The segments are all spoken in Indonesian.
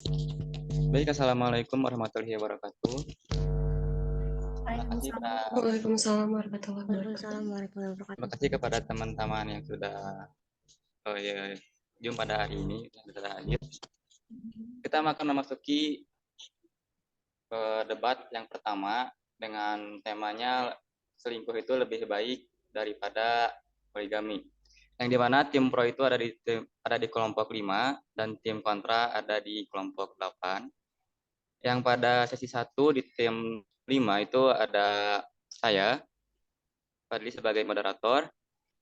Baik, Assalamualaikum warahmatullahi wabarakatuh. Terima kasih, Waalaikumsalam. Pak. Waalaikumsalam warahmatullahi wabarakatuh. Waalaikumsalam warahmatullahi Terima wabarakatuh. kasih kepada teman-teman yang sudah jumpa pada hari ini yang sudah hadir. Kita akan memasuki debat yang pertama dengan temanya selingkuh itu lebih baik daripada poligami. Yang dimana tim pro itu ada di kelompok 5 dan tim kontra ada di kelompok 8. Yang pada sesi 1 di tim 5 itu ada saya, Fadli sebagai moderator,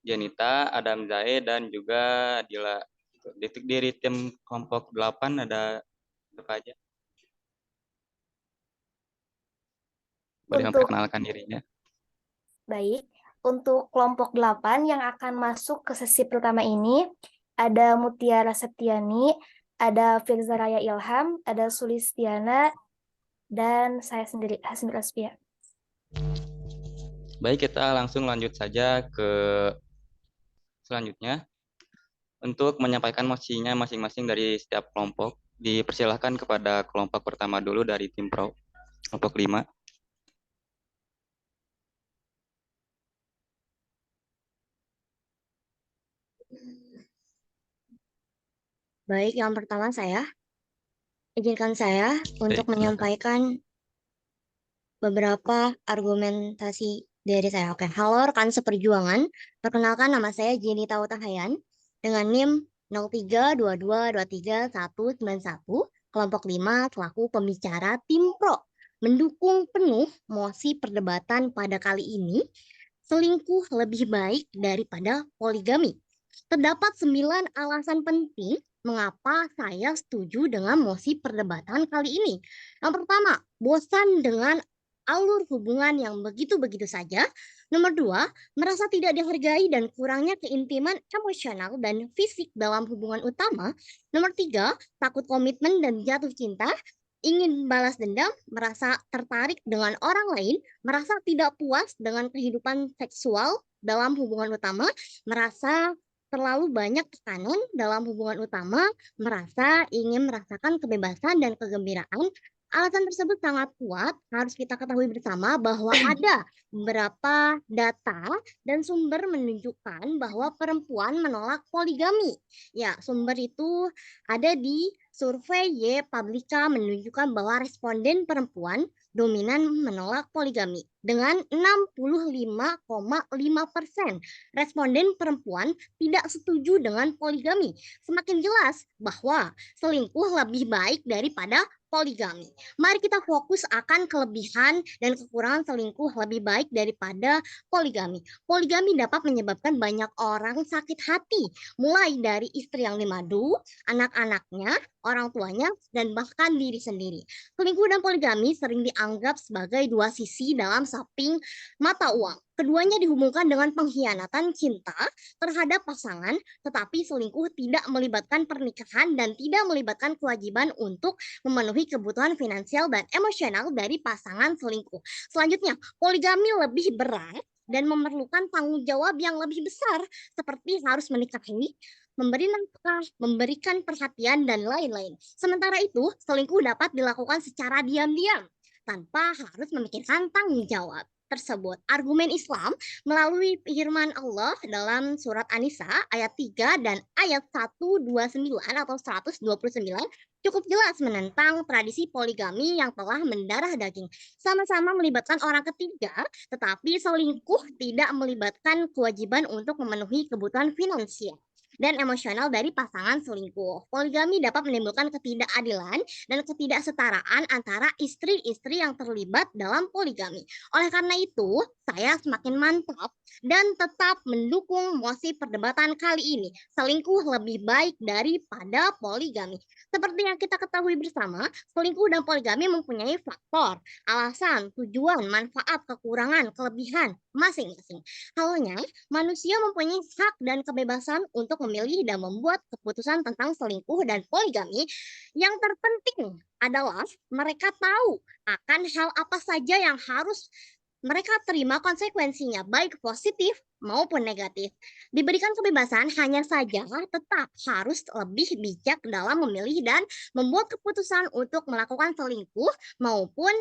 Janita, Adam Zae, dan juga Dila. Di tim kelompok 8 ada siapa aja? Boleh Untuk memperkenalkan dirinya. baik, untuk kelompok 8 yang akan masuk ke sesi pertama ini ada Mutiara Septiani, ada Firza Raya Ilham, ada Sulistiana, dan saya sendiri, Hasmi Rasbia. Baik, kita langsung lanjut saja ke selanjutnya. Untuk menyampaikan mosinya masing-masing dari setiap kelompok, dipersilahkan kepada kelompok pertama dulu dari tim pro, kelompok 5. Baik, yang pertama izinkan saya untuk menyampaikan beberapa argumentasi dari saya. Oke, halo rekan seperjuangan. Perkenalkan nama saya Jenny Tautahayan dengan NIM 0322231191, kelompok 5 selaku pembicara tim pro. Mendukung penuh mosi perdebatan pada kali ini, selingkuh lebih baik daripada poligami. Terdapat 9 alasan penting mengapa saya setuju dengan mosi perdebatan kali ini. Yang pertama, bosan dengan alur hubungan yang begitu-begitu saja. Nomor 2, merasa tidak dihargai dan kurangnya keintiman emosional dan fisik dalam hubungan utama. Nomor 3, takut komitmen dan jatuh cinta. Ingin balas dendam, merasa tertarik dengan orang lain, merasa tidak puas dengan kehidupan seksual dalam hubungan utama, merasa terlalu banyak tekanan dalam hubungan utama, merasa ingin merasakan kebebasan dan kegembiraan. Alasan tersebut sangat kuat, harus kita ketahui bersama bahwa ada beberapa data dan sumber menunjukkan bahwa perempuan menolak poligami. Ya, sumber itu ada di survei Y Publika menunjukkan bahwa responden perempuan dominan menolak poligami dengan 65,5%. Responden perempuan tidak setuju dengan poligami. Semakin jelas bahwa selingkuh lebih baik daripada poligami. Mari kita fokus akan kelebihan dan kekurangan selingkuh lebih baik daripada poligami. Poligami dapat menyebabkan banyak orang sakit hati, mulai dari istri yang dimadu, anak-anaknya, orang tuanya, dan bahkan diri sendiri. Selingkuh dan poligami sering dianggap sebagai dua sisi dalam saping mata uang. Keduanya dihubungkan dengan pengkhianatan cinta terhadap pasangan, tetapi selingkuh tidak melibatkan pernikahan dan tidak melibatkan kewajiban untuk memenuhi kebutuhan finansial dan emosional dari pasangan selingkuh. Selanjutnya, poligami lebih berat dan memerlukan tanggung jawab yang lebih besar, seperti harus menikahi, memberi nafkah, memberikan perhatian, dan lain-lain. Sementara itu, selingkuh dapat dilakukan secara diam-diam tanpa harus memikirkan tanggung jawab tersebut. Argumen Islam melalui firman Allah dalam surat An-Nisa ayat 3 dan ayat 129 atau 129 cukup jelas menentang tradisi poligami yang telah mendarah daging. Sama-sama melibatkan orang ketiga, tetapi selingkuh tidak melibatkan kewajiban untuk memenuhi kebutuhan finansial dan emosional dari pasangan selingkuh. Poligami dapat menimbulkan ketidakadilan dan ketidaksetaraan antara istri-istri yang terlibat dalam poligami. Oleh karena itu, saya semakin mantap dan tetap mendukung mosi perdebatan kali ini. Selingkuh lebih baik daripada poligami. Seperti yang kita ketahui bersama, selingkuh dan poligami mempunyai faktor, alasan, tujuan, manfaat, kekurangan, kelebihan masing-masing. Halnya, manusia mempunyai hak dan kebebasan untuk memilih dan membuat keputusan tentang selingkuh dan poligami. Yang terpenting adalah mereka tahu akan hal apa saja yang harus mereka terima konsekuensinya, baik positif maupun negatif. Diberikan kebebasan, hanya saja tetap harus lebih bijak dalam memilih dan membuat keputusan untuk melakukan selingkuh maupun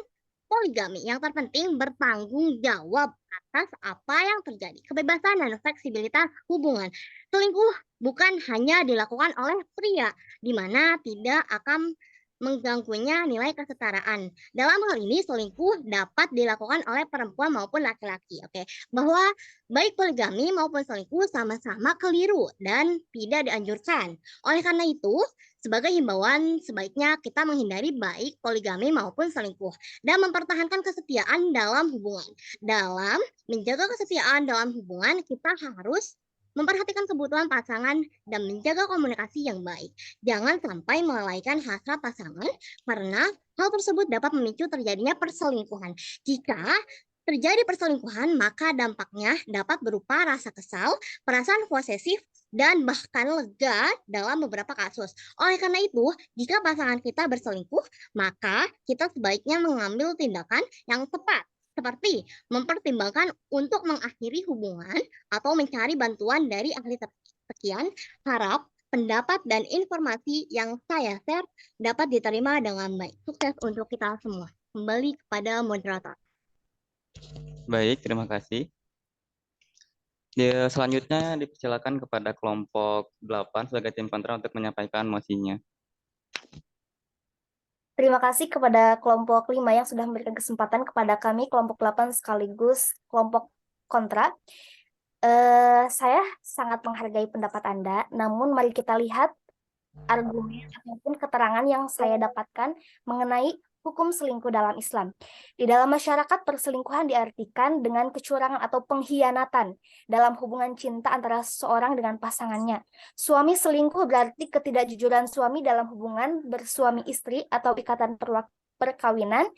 poligami. Yang terpenting bertanggung jawab atas apa yang terjadi. Kebebasan dan fleksibilitas hubungan. Selingkuh bukan hanya dilakukan oleh pria, di mana tidak akan mengganggunya nilai kesetaraan. Dalam hal ini selingkuh dapat dilakukan oleh perempuan maupun laki-laki. Oke, bahwa baik poligami maupun selingkuh sama-sama keliru dan tidak dianjurkan. Oleh karena itu, sebagai himbauan sebaiknya kita menghindari baik poligami maupun selingkuh dan mempertahankan kesetiaan dalam hubungan. Dalam menjaga kesetiaan dalam hubungan, kita harus memperhatikan kebutuhan pasangan dan menjaga komunikasi yang baik. Jangan sampai melalaikan hasrat pasangan karena hal tersebut dapat memicu terjadinya perselingkuhan. Jika terjadi perselingkuhan, maka dampaknya dapat berupa rasa kesal, perasaan posesif, dan bahkan lega dalam beberapa kasus. Oleh karena itu, jika pasangan kita berselingkuh, maka kita sebaiknya mengambil tindakan yang tepat, seperti mempertimbangkan untuk mengakhiri hubungan atau mencari bantuan dari ahli. Sekian, harap pendapat dan informasi yang saya share dapat diterima dengan baik. Sukses untuk kita semua. Kembali kepada moderator. Baik, terima kasih. Selanjutnya dipersilakan kepada kelompok 8 sebagai tim kontra untuk menyampaikan mosinya. Terima kasih kepada kelompok 5 yang sudah memberikan kesempatan kepada kami, kelompok 8 sekaligus kelompok kontra. Saya sangat menghargai pendapat Anda, namun mari kita lihat argumen ataupun keterangan yang saya dapatkan mengenai hukum selingkuh dalam Islam. Di dalam masyarakat, perselingkuhan diartikan dengan kecurangan atau pengkhianatan dalam hubungan cinta antara seseorang dengan pasangannya. Suami selingkuh berarti ketidakjujuran suami dalam hubungan bersuami istri atau ikatan perkawinan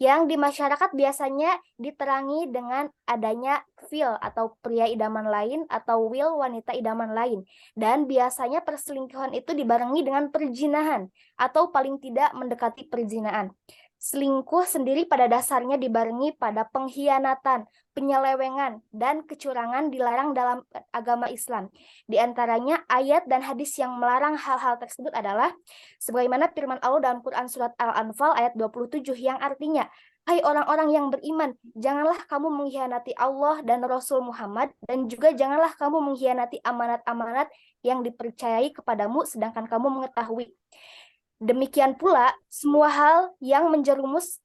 yang di masyarakat biasanya diterangi dengan adanya fil atau pria idaman lain atau will wanita idaman lain. Dan biasanya perselingkuhan itu dibarengi dengan perzinahan atau paling tidak mendekati perzinahan. Selingkuh sendiri pada dasarnya dibarengi pada pengkhianatan, penyelewengan, dan kecurangan dilarang dalam agama Islam. Di antaranya ayat dan hadis yang melarang hal-hal tersebut adalah sebagaimana firman Allah dalam Quran surat Al-Anfal ayat 27 yang artinya, hai orang-orang yang beriman, janganlah kamu mengkhianati Allah dan Rasul Muhammad, dan juga janganlah kamu mengkhianati amanat-amanat yang dipercayai kepadamu sedangkan kamu mengetahui. Demikian pula, semua hal yang menjerumus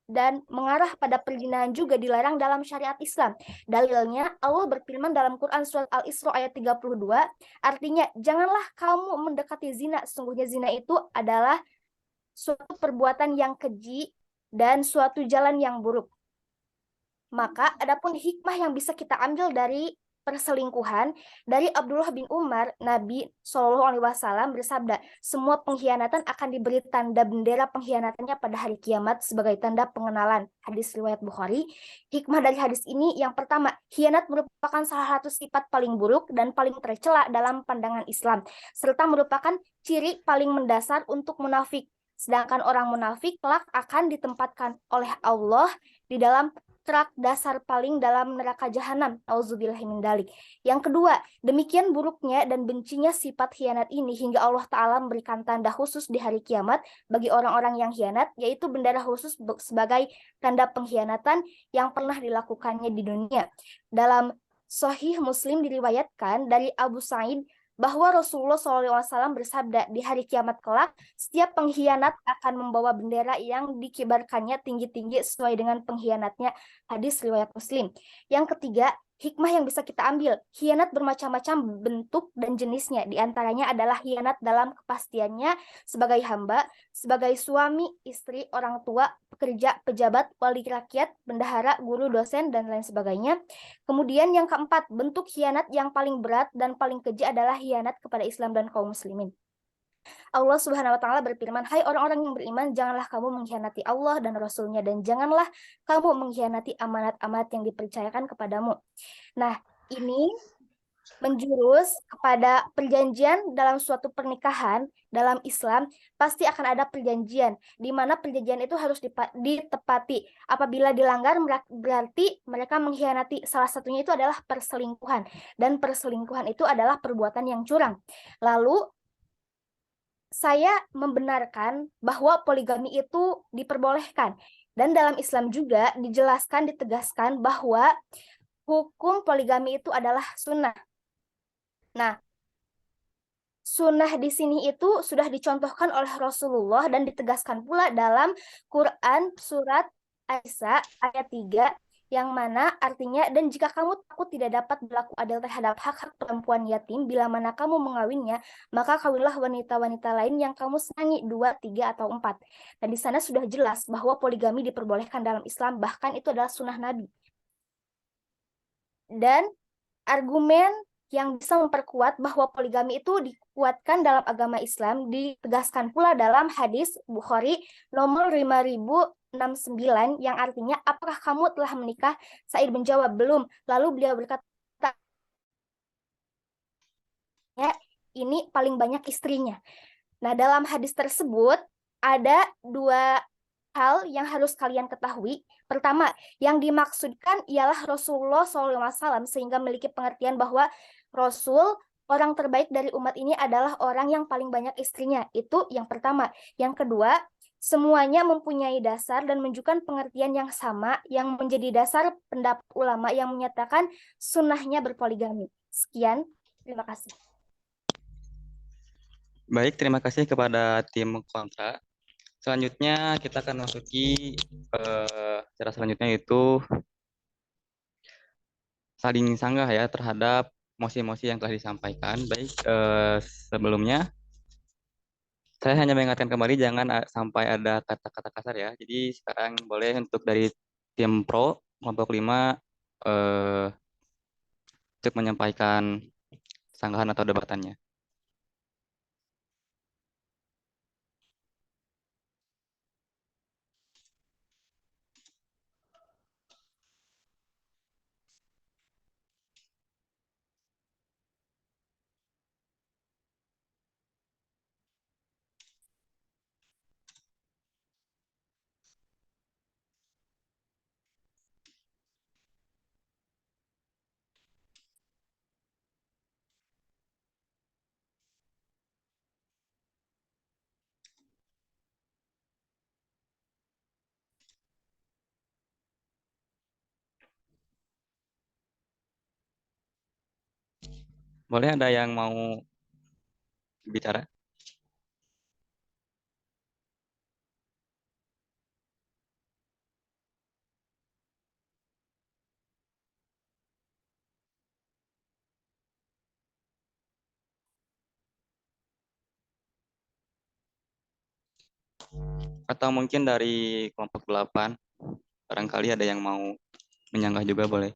dan mengarah pada perzinahan juga dilarang dalam syariat Islam. Dalilnya, Allah berfirman dalam Quran surat Al-Isra ayat 32, artinya, janganlah kamu mendekati zina, sesungguhnya zina itu adalah suatu perbuatan yang keji dan suatu jalan yang buruk. Maka, adapun hikmah yang bisa kita ambil dari perselingkuhan, dari Abdullah bin Umar, Nabi SAW bersabda, semua pengkhianatan akan diberi tanda bendera pengkhianatannya pada hari kiamat sebagai tanda pengenalan. Hadis riwayat Bukhari. Hikmah dari hadis ini yang pertama, khianat merupakan salah satu sifat paling buruk dan paling tercela dalam pandangan Islam, serta merupakan ciri paling mendasar untuk munafik. Sedangkan orang munafik kelak akan ditempatkan oleh Allah di dalam terak dasar paling dalam neraka jahanam. Auzubillahi min dzalik. Yang kedua, demikian buruknya dan bencinya sifat khianat ini hingga Allah Ta'ala memberikan tanda khusus di hari kiamat bagi orang-orang yang khianat, yaitu bendera khusus sebagai tanda pengkhianatan yang pernah dilakukannya di dunia. Dalam Sahih Muslim diriwayatkan dari Abu Sa'id bahwa Rasulullah SAW bersabda, di hari kiamat kelak, setiap pengkhianat akan membawa bendera yang dikibarkannya tinggi-tinggi sesuai dengan pengkhianatnya. Hadis riwayat Muslim. Yang ketiga, hikmah yang bisa kita ambil, khianat bermacam-macam bentuk dan jenisnya. Di antaranya adalah khianat dalam kepastiannya sebagai hamba, sebagai suami, istri, orang tua, pekerja, pejabat, wali rakyat, bendahara, guru, dosen, dan lain sebagainya. Kemudian yang keempat, bentuk khianat yang paling berat dan paling keji adalah khianat kepada Islam dan kaum muslimin. Allah Subhanahu wa Ta'ala berfirman, hai orang-orang yang beriman, janganlah kamu mengkhianati Allah dan Rasul-Nya, dan janganlah kamu mengkhianati amanat-amanat yang dipercayakan kepadamu. Nah, ini menjurus kepada perjanjian dalam suatu pernikahan dalam Islam, pasti akan ada perjanjian di mana perjanjian itu harus ditepati. Apabila dilanggar berarti mereka mengkhianati. Salah satunya itu adalah perselingkuhan, dan perselingkuhan itu adalah perbuatan yang curang. Lalu saya membenarkan bahwa poligami itu diperbolehkan, dan dalam Islam juga dijelaskan, ditegaskan bahwa hukum poligami itu adalah sunnah. Nah, sunnah di sini itu sudah dicontohkan oleh Rasulullah dan ditegaskan pula dalam Quran surat An-Nisa ayat 3, yang mana artinya, dan jika kamu takut tidak dapat berlaku adil terhadap hak-hak perempuan yatim, bila mana kamu mengawinnya, maka kawinlah wanita-wanita lain yang kamu senangi, 2, 3, atau 4. Dan di sana sudah jelas bahwa poligami diperbolehkan dalam Islam, bahkan itu adalah sunnah Nabi. Dan argumen yang bisa memperkuat bahwa poligami itu dikuatkan dalam agama Islam ditegaskan pula dalam hadis Bukhari nomor 5069, yang artinya, apakah kamu telah menikah? Sa'id menjawab, belum. Lalu beliau berkata, ya, ini paling banyak istrinya. Nah, dalam hadis tersebut ada dua hal yang harus kalian ketahui. Pertama, yang dimaksudkan ialah Rasulullah SAW, sehingga memiliki pengertian bahwa Rasul, orang terbaik dari umat ini, adalah orang yang paling banyak istrinya. Itu yang pertama. Yang kedua, semuanya mempunyai dasar dan menunjukkan pengertian yang sama, yang menjadi dasar pendapat ulama yang menyatakan sunnahnya berpoligami. Sekian, terima kasih. Baik, terima kasih kepada tim kontra. Selanjutnya kita akan masuki cara selanjutnya, yaitu saling sanggah ya terhadap mosi-mosi yang telah disampaikan. Baik, sebelumnya saya hanya mengingatkan kembali jangan sampai ada kata-kata kasar ya. Jadi sekarang boleh untuk dari tim pro kelompok 5 untuk menyampaikan sanggahan atau debatannya. Boleh ada yang mau bicara? Atau mungkin dari kelompok 8, barangkali ada yang mau menyanggah juga boleh.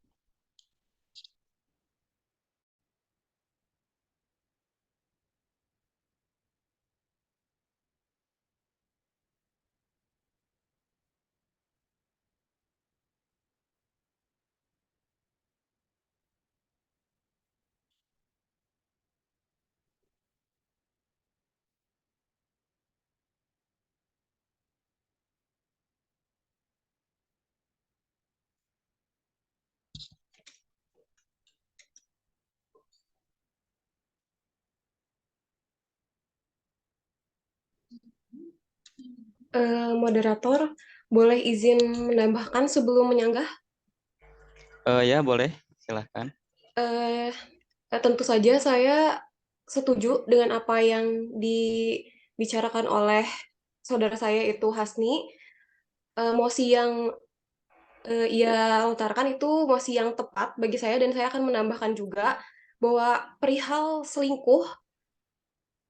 Moderator, boleh izin menambahkan sebelum menyanggah? Ya boleh, silahkan. Tentu saja saya setuju dengan apa yang dibicarakan oleh saudara saya itu Hasni. Mosi yang ia lontarkan itu mosi yang tepat bagi saya, dan saya akan menambahkan juga bahwa perihal selingkuh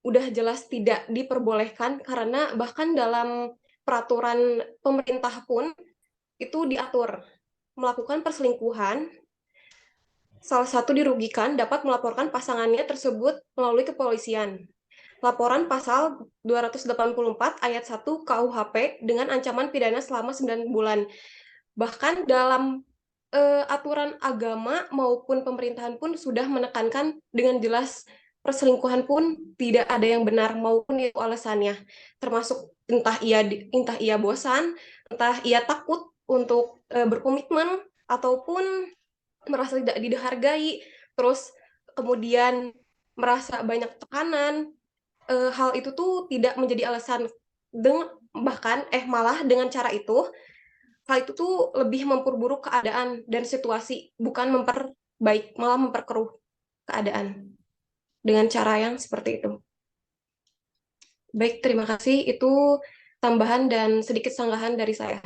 udah jelas tidak diperbolehkan, karena bahkan dalam peraturan pemerintah pun itu diatur melakukan perselingkuhan, salah satu dirugikan dapat melaporkan pasangannya tersebut melalui kepolisian. Laporan pasal 284 ayat 1 KUHP dengan ancaman pidana selama 9 bulan. Bahkan dalam aturan agama maupun pemerintahan pun sudah menekankan dengan jelas perselingkuhan pun tidak ada yang benar maupun itu alasannya, termasuk entah ia bosan, entah ia takut untuk berkomitmen ataupun merasa tidak dihargai, terus kemudian merasa banyak tekanan. Hal itu tuh tidak menjadi alasan, bahkan malah dengan cara itu hal itu tuh lebih memperburuk keadaan dan situasi, bukan memperbaik, malah memperkeruh keadaan dengan cara yang seperti itu. Baik, terima kasih. Itu tambahan dan sedikit sanggahan dari saya.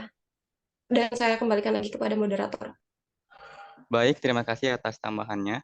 Dan saya kembalikan lagi kepada moderator. Baik, terima kasih atas tambahannya.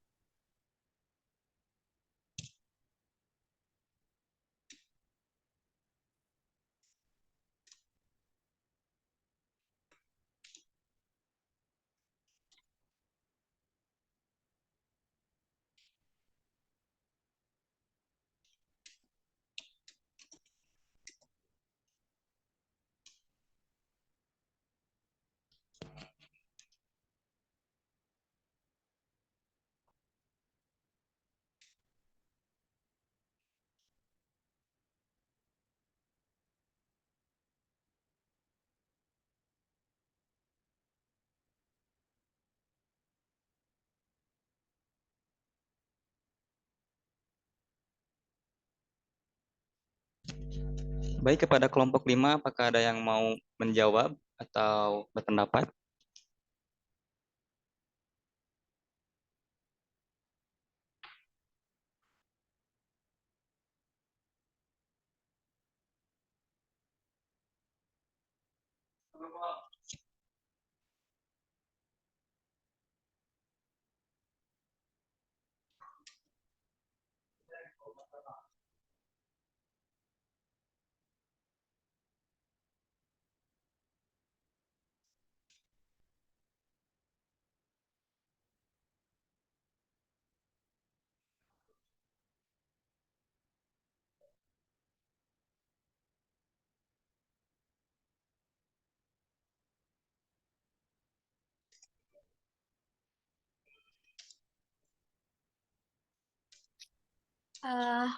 Baik, kepada kelompok 5, apakah ada yang mau menjawab atau berpendapat?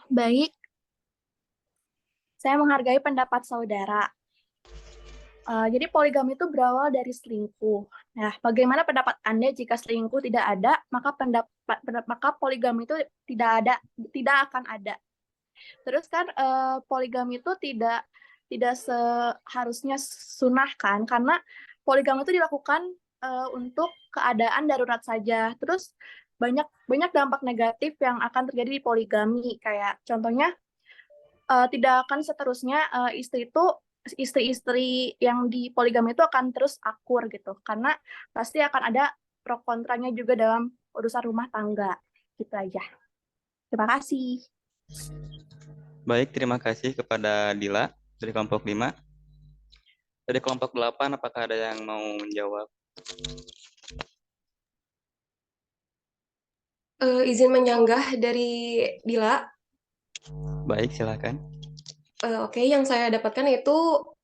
Baik, saya menghargai pendapat saudara. Jadi poligami itu berawal dari selingkuh. Nah, bagaimana pendapat Anda jika selingkuh tidak ada, maka poligami itu tidak akan ada. Terus kan poligami itu tidak seharusnya sunnah kan, karena poligami itu dilakukan untuk keadaan darurat saja. Terus banyak dampak negatif yang akan terjadi di poligami, kayak contohnya tidak akan seterusnya istri-istri yang di poligami itu akan terus akur gitu, karena pasti akan ada pro kontranya juga dalam urusan rumah tangga. Gitu aja. Terima kasih. Baik, terima kasih kepada Dila dari kelompok 5. Dari kelompok 8, apakah ada yang mau menjawab? Izin menyanggah dari Dila. Baik, silakan. Oke, yang saya dapatkan itu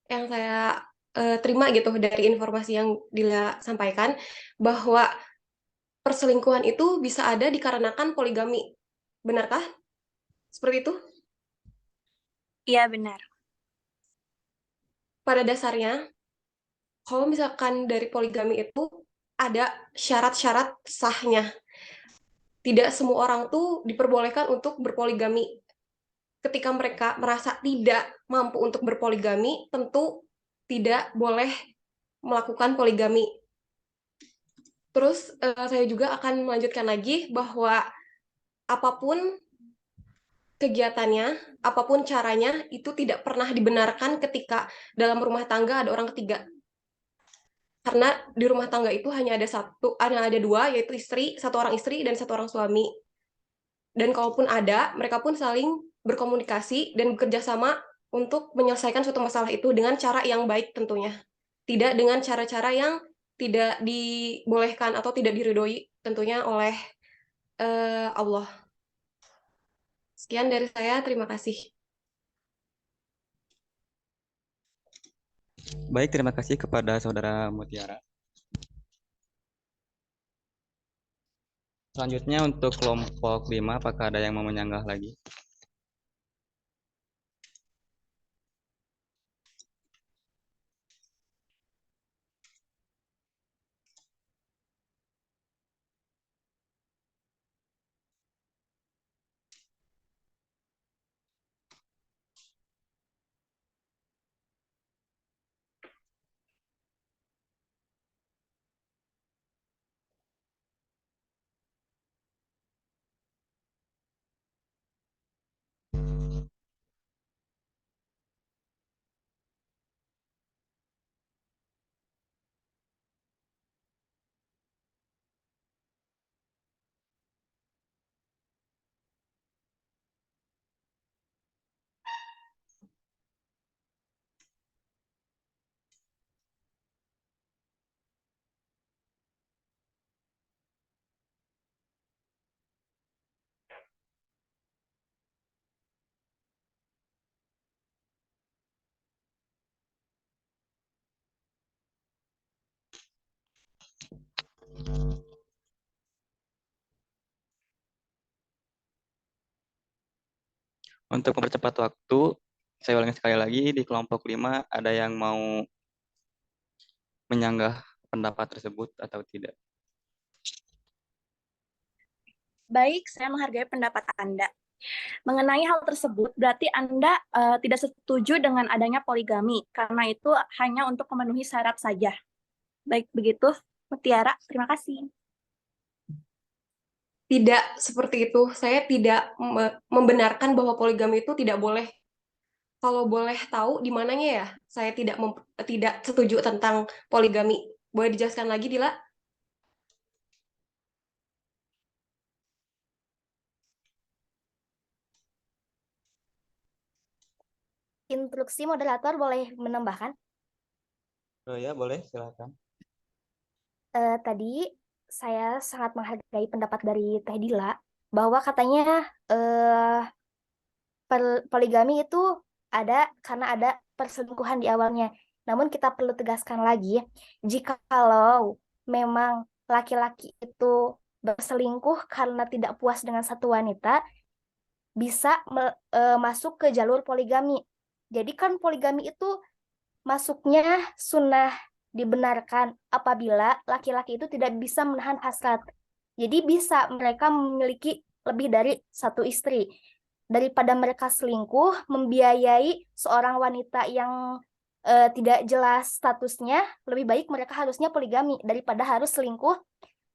yang saya terima gitu dari informasi yang Dila sampaikan, bahwa perselingkuhan itu bisa ada dikarenakan poligami. Benarkah? Seperti itu? Iya, benar. Pada dasarnya, kalau misalkan dari poligami itu ada syarat-syarat sahnya. Tidak semua orang tuh diperbolehkan untuk berpoligami. Ketika mereka merasa tidak mampu untuk berpoligami, tentu tidak boleh melakukan poligami. Terus saya juga akan melanjutkan lagi bahwa apapun kegiatannya, apapun caranya, itu tidak pernah dibenarkan ketika dalam rumah tangga ada orang ketiga. Karena di rumah tangga itu hanya ada dua, yaitu satu orang istri dan satu orang suami. Dan kalaupun ada, mereka pun saling berkomunikasi dan bekerja sama untuk menyelesaikan suatu masalah itu dengan cara yang baik tentunya. Tidak dengan cara-cara yang tidak dibolehkan atau tidak diridhoi tentunya oleh Allah. Sekian dari saya, terima kasih. Baik, terima kasih kepada Saudara Mutiara. Selanjutnya untuk kelompok 5, apakah ada yang mau menyanggah lagi? Untuk mempercepat waktu, saya ulangi sekali lagi, di kelompok 5 ada yang mau menyanggah pendapat tersebut atau tidak? Baik, saya menghargai pendapat Anda. Mengenai hal tersebut, berarti Anda tidak setuju dengan adanya poligami, karena itu hanya untuk memenuhi syarat saja. Baik, begitu. Mutiara, terima kasih. Tidak seperti itu. Saya tidak membenarkan bahwa poligami itu tidak boleh. Kalau boleh tahu di mananya ya? Saya tidak setuju tentang poligami. Boleh dijelaskan lagi, Dila? Instruksi moderator boleh menambahkan. Oh ya, boleh, silakan. Tadi saya sangat menghargai pendapat dari Teh Dila bahwa katanya poligami itu ada karena ada perselingkuhan di awalnya. Namun kita perlu tegaskan lagi, jikalau memang laki-laki itu berselingkuh karena tidak puas dengan satu wanita, bisa masuk ke jalur poligami. Jadi kan poligami itu masuknya sunnah dibenarkan apabila laki-laki itu tidak bisa menahan hasrat. Jadi bisa mereka memiliki lebih dari satu istri. Daripada mereka selingkuh, membiayai seorang wanita yang tidak jelas statusnya, lebih baik mereka harusnya poligami daripada harus selingkuh.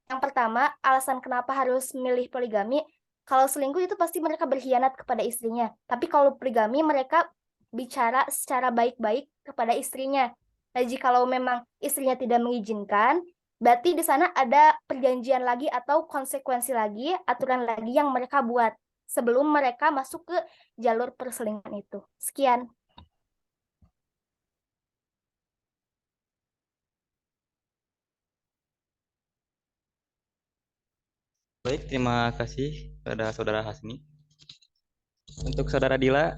Yang pertama, alasan kenapa harus milih poligami, kalau selingkuh itu pasti mereka berkhianat kepada istrinya. Tapi kalau poligami, mereka bicara secara baik-baik kepada istrinya. Nah, jikalau memang istrinya tidak mengizinkan, berarti di sana ada perjanjian lagi atau konsekuensi lagi, aturan lagi yang mereka buat sebelum mereka masuk ke jalur perselingkuhan itu. Sekian. Baik, terima kasih pada Saudara Hasni. Untuk Saudara Dila,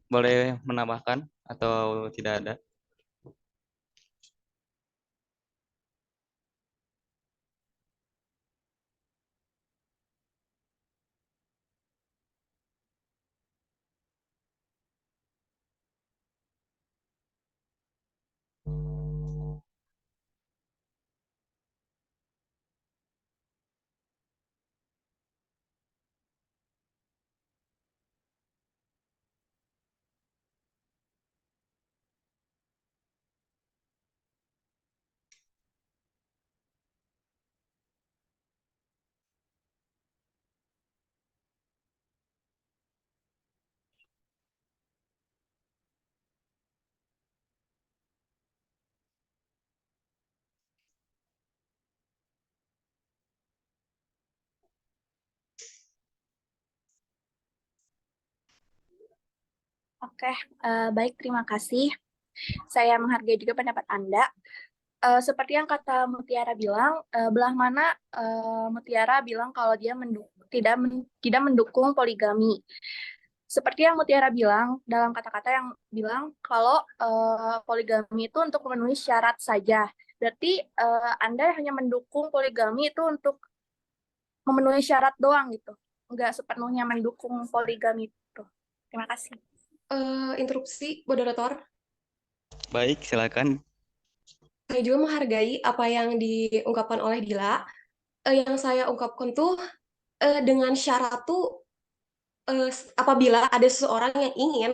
boleh menambahkan atau tidak ada? Oke, baik, terima kasih. Saya menghargai juga pendapat Anda. Seperti yang kata Mutiara bilang, belah mana Mutiara bilang kalau dia tidak mendukung poligami. Seperti yang Mutiara bilang, dalam kata-kata yang bilang kalau poligami itu untuk memenuhi syarat saja. Berarti Anda hanya mendukung poligami itu untuk memenuhi syarat doang gitu, nggak sepenuhnya mendukung poligami itu. Terima kasih. Interupsi, moderator. Baik, silakan. Saya juga menghargai apa yang diungkapkan oleh Dila. Yang saya ungkapkan tuh dengan syarat tuh apabila ada seseorang yang ingin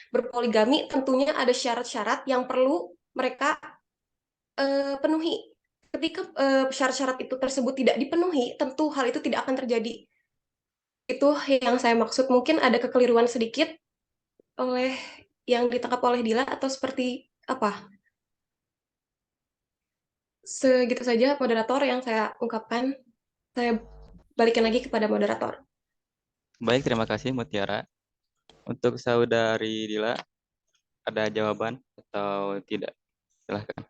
berpoligami, tentunya ada syarat-syarat yang perlu mereka penuhi. Ketika syarat-syarat itu tersebut tidak dipenuhi, tentu hal itu tidak akan terjadi. Itu yang saya maksud. Mungkin ada kekeliruan sedikit oleh yang ditangkap oleh Dila atau seperti apa? Segitu saja moderator yang saya ungkapkan. Saya balikin lagi kepada moderator. Baik, terima kasih Mutiara. Untuk saudari Dila, ada jawaban atau tidak? Silahkan.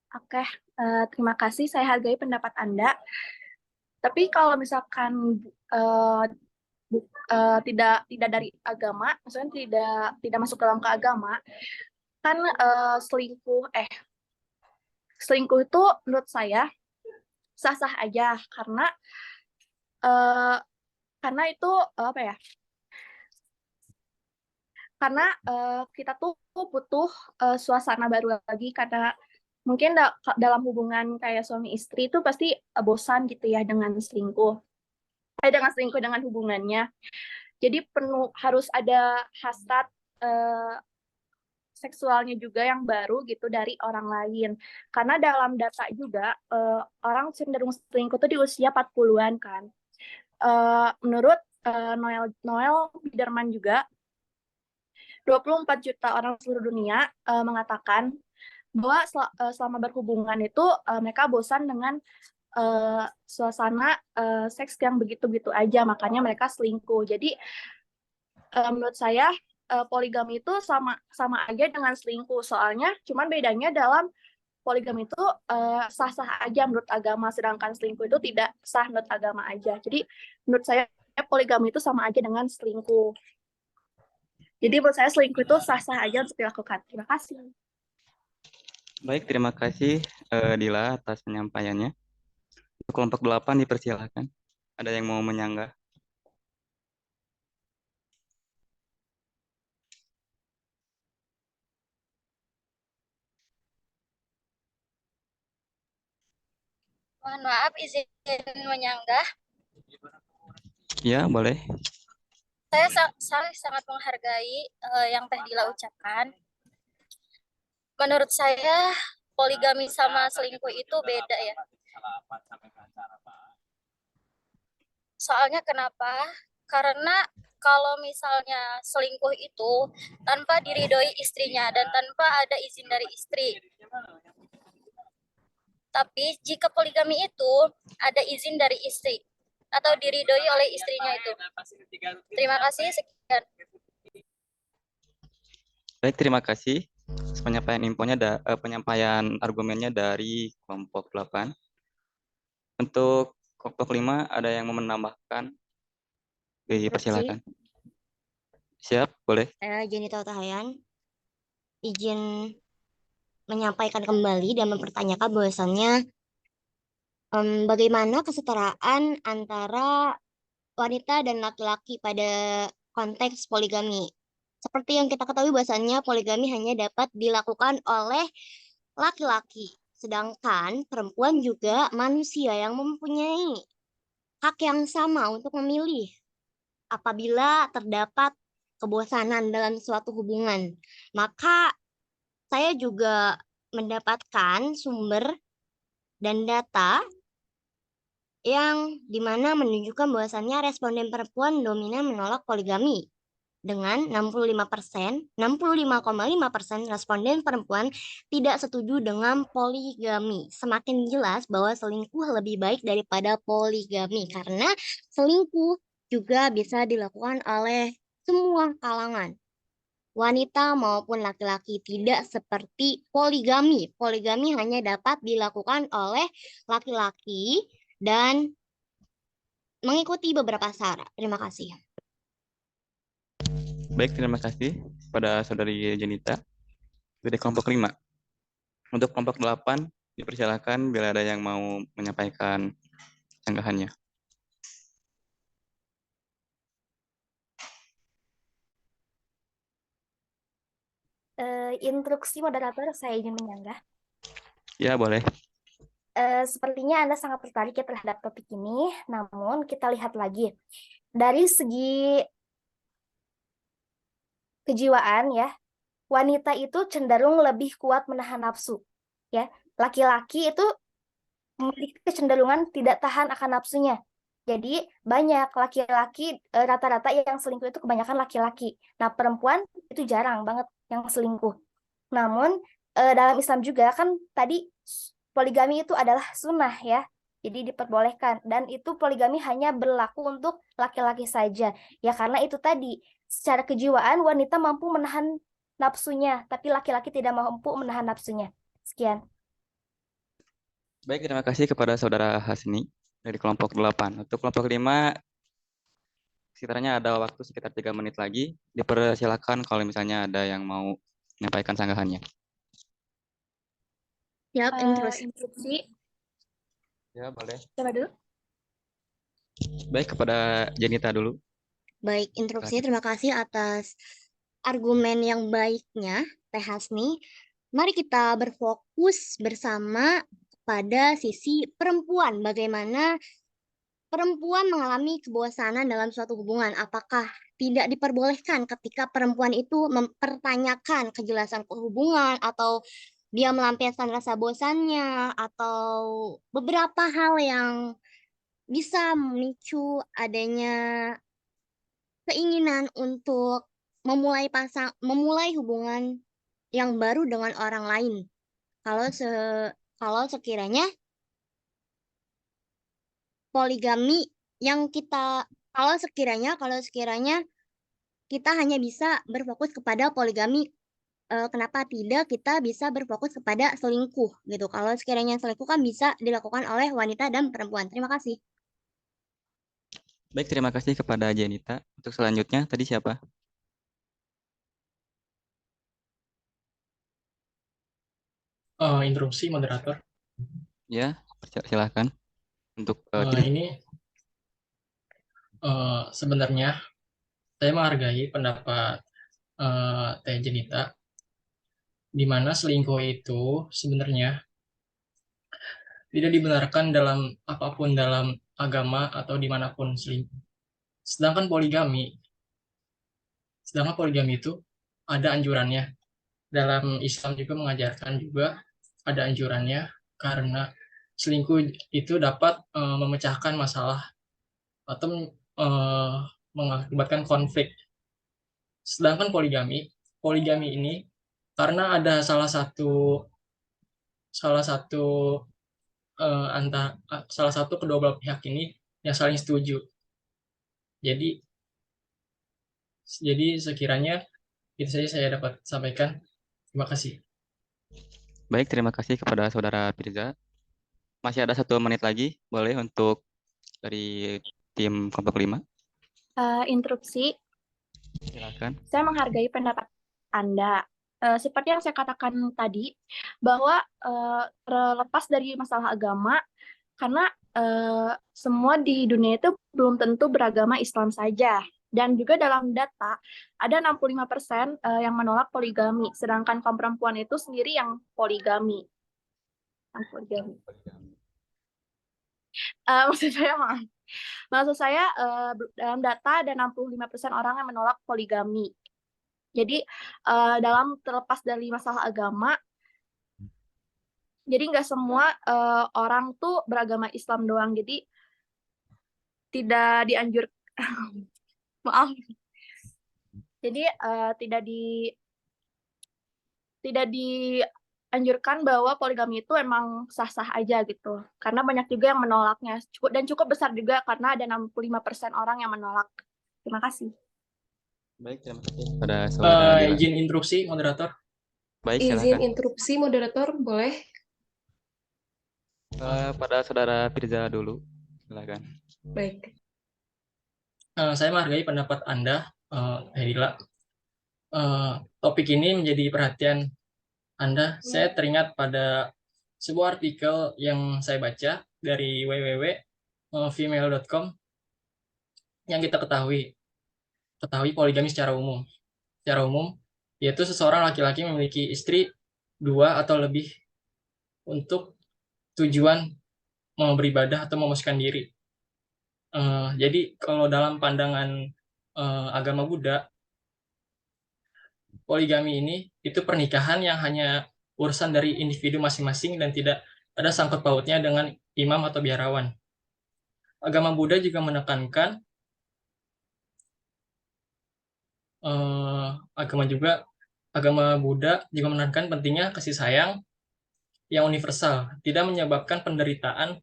Oke, terima kasih. Saya hargai pendapat Anda. Tapi kalau misalkan tidak dari agama, maksudnya tidak masuk dalam keagama, kan selingkuh itu menurut saya sah-sah aja eh, karena itu apa ya? Karena kita tuh butuh suasana baru lagi karena mungkin dalam hubungan kayak suami istri itu pasti bosan gitu ya dengan selingkuh dengan hubungannya. Jadi harus ada hasrat seksualnya juga yang baru gitu dari orang lain. Karena dalam data juga orang cenderung selingkuh tuh di usia 40-an kan. Menurut Noel Biderman juga 24 juta orang seluruh dunia mengatakan bahwa selama berhubungan itu mereka bosan dengan suasana seks yang begitu-begitu aja, makanya mereka selingkuh. Jadi menurut saya poligami itu sama aja dengan selingkuh, soalnya cuman bedanya dalam poligami itu sah-sah aja menurut agama, sedangkan selingkuh itu tidak sah menurut agama aja. Jadi menurut saya poligami itu sama aja dengan selingkuh. Jadi menurut saya selingkuh itu sah-sah aja untuk dilakukan. Terima kasih. Baik, terima kasih Dila atas penyampaiannya. Untuk kelompok 8 dipersilahkan. Ada yang mau menyanggah? Mohon maaf, izin menyanggah. Ya, boleh. Saya sangat menghargai yang Teh Dila ucapkan. Menurut saya, poligami sama selingkuh itu beda ya. Soalnya kenapa? Karena kalau misalnya selingkuh itu tanpa diridhoi istrinya dan tanpa ada izin dari istri. Tapi jika poligami itu ada izin dari istri atau diridhoi oleh istrinya itu. Terima kasih, sekian. Baik, terima kasih. Penyampaian argumennya dari kelompok 8. Untuk kelompok 5 ada yang mau menambahkan? Dipersilakan. Siap, boleh. Saya Jenita Tahayan izin menyampaikan kembali dan mempertanyakan bahwasannya bagaimana kesetaraan antara wanita dan laki-laki pada konteks poligami. Seperti yang kita ketahui bahwasannya poligami hanya dapat dilakukan oleh laki-laki, sedangkan perempuan juga manusia yang mempunyai hak yang sama untuk memilih apabila terdapat kebosanan dalam suatu hubungan. Maka saya juga mendapatkan sumber dan data yang dimana menunjukkan bahwasannya responden perempuan dominan menolak poligami. Dengan 65,5% responden perempuan tidak setuju dengan poligami. Semakin jelas bahwa selingkuh lebih baik daripada poligami karena selingkuh juga bisa dilakukan oleh semua kalangan, wanita maupun laki-laki, tidak seperti poligami. Poligami hanya dapat dilakukan oleh laki-laki dan mengikuti beberapa syarat. Terima kasih. Baik, terima kasih pada Saudari Jenita dari kelompok 5. Untuk kelompok 8, dipersilakan bila ada yang mau menyampaikan sanggahannya. Instruksi moderator, saya ingin menyanggah. Ya, boleh. Sepertinya Anda sangat tertarik ya terhadap topik ini, namun kita lihat lagi. Dari segi kejiwaan ya, wanita itu cenderung lebih kuat menahan nafsu. Ya, laki-laki itu memiliki kecenderungan tidak tahan akan nafsunya. Jadi banyak laki-laki rata-rata yang selingkuh itu kebanyakan laki-laki. Nah, perempuan itu jarang banget yang selingkuh. Namun dalam Islam juga kan tadi poligami itu adalah sunnah ya. Jadi diperbolehkan dan itu poligami hanya berlaku untuk laki-laki saja. Ya karena itu tadi secara kejiwaan wanita mampu menahan nafsunya, tapi laki-laki tidak mampu menahan nafsunya. Sekian. Baik, terima kasih kepada Saudara Hasni dari kelompok 8. Untuk kelompok 5, sekitarnya ada waktu sekitar 3 menit lagi. Dipersilakan kalau misalnya ada yang mau menyampaikan sanggahannya. Siap, Instruksi, Ya, boleh. coba dulu. Baik, kepada Jenita dulu. Baik, interupsi. Terima kasih atas argumen yang baiknya, Teh Hasni. Mari kita berfokus bersama pada sisi perempuan. Bagaimana perempuan mengalami kebosanan dalam suatu hubungan. Apakah tidak diperbolehkan ketika perempuan itu mempertanyakan kejelasan hubungan atau dia melampiaskan rasa bosannya atau beberapa hal yang bisa memicu adanya keinginan untuk memulai hubungan yang baru dengan orang lain. Kalau sekiranya poligami yang kita kalau sekiranya kita hanya bisa berfokus kepada poligami, kenapa tidak kita bisa berfokus kepada selingkuh gitu. Kalau sekiranya selingkuh kan bisa dilakukan oleh wanita dan perempuan. Terima kasih. Baik, terima kasih kepada Jenita. Untuk selanjutnya, tadi siapa? Interupsi moderator. Ya, silakan. Untuk Ini sebenarnya saya menghargai pendapat Teh Jenita, di mana selingkuh itu sebenarnya tidak dibenarkan dalam apapun dalam agama atau dimanapun selingkuh. Sedangkan poligami itu ada anjurannya. Dalam Islam juga mengajarkan juga ada anjurannya karena selingkuh itu dapat memecahkan masalah atau mengakibatkan konflik. Sedangkan poligami ini karena ada salah satu kedua belah pihak ini yang saling setuju. Jadi sekiranya itu saja saya dapat sampaikan. Terima kasih. baik, terima kasih kepada Saudara Firza. Masih ada 1 menit lagi, boleh untuk dari tim kelompok 5. Interupsi, Silakan. saya menghargai pendapat Anda. Seperti yang saya katakan tadi, bahwa terlepas dari masalah agama, karena semua di dunia itu belum tentu beragama Islam saja. Dan juga dalam data, ada 65% yang menolak poligami, sedangkan kaum perempuan itu sendiri yang poligami. Maksud saya dalam data ada 65% orang yang menolak poligami. Jadi dalam terlepas dari masalah agama, jadi nggak semua orang tuh beragama Islam doang. Jadi tidak dianjur maaf. Jadi tidak dianjurkan bahwa poligami itu emang sah-sah aja gitu. Karena banyak juga yang menolaknya. Cukup besar juga karena ada 65% orang yang menolak. Terima kasih. Baik, terima kasih pada saudara Dila. Izin interupsi moderator. Baik, Izin silakan. interupsi moderator, boleh? Pada saudara Firza dulu, silakan. Baik. Saya menghargai pendapat Anda, Dila. Topik ini menjadi perhatian Anda. Saya teringat pada sebuah artikel yang saya baca dari www.female.com yang kita ketahui poligami secara umum. Secara umum, yaitu seseorang laki-laki memiliki istri 2 atau lebih untuk tujuan mau beribadah atau memuaskan diri. Jadi kalau dalam pandangan agama Buddha, poligami ini itu pernikahan yang hanya urusan dari individu masing-masing dan tidak ada sangkut pautnya dengan imam atau biarawan. Agama Buddha juga menekankan agama Buddha juga menekankan pentingnya kasih sayang yang universal, tidak menyebabkan penderitaan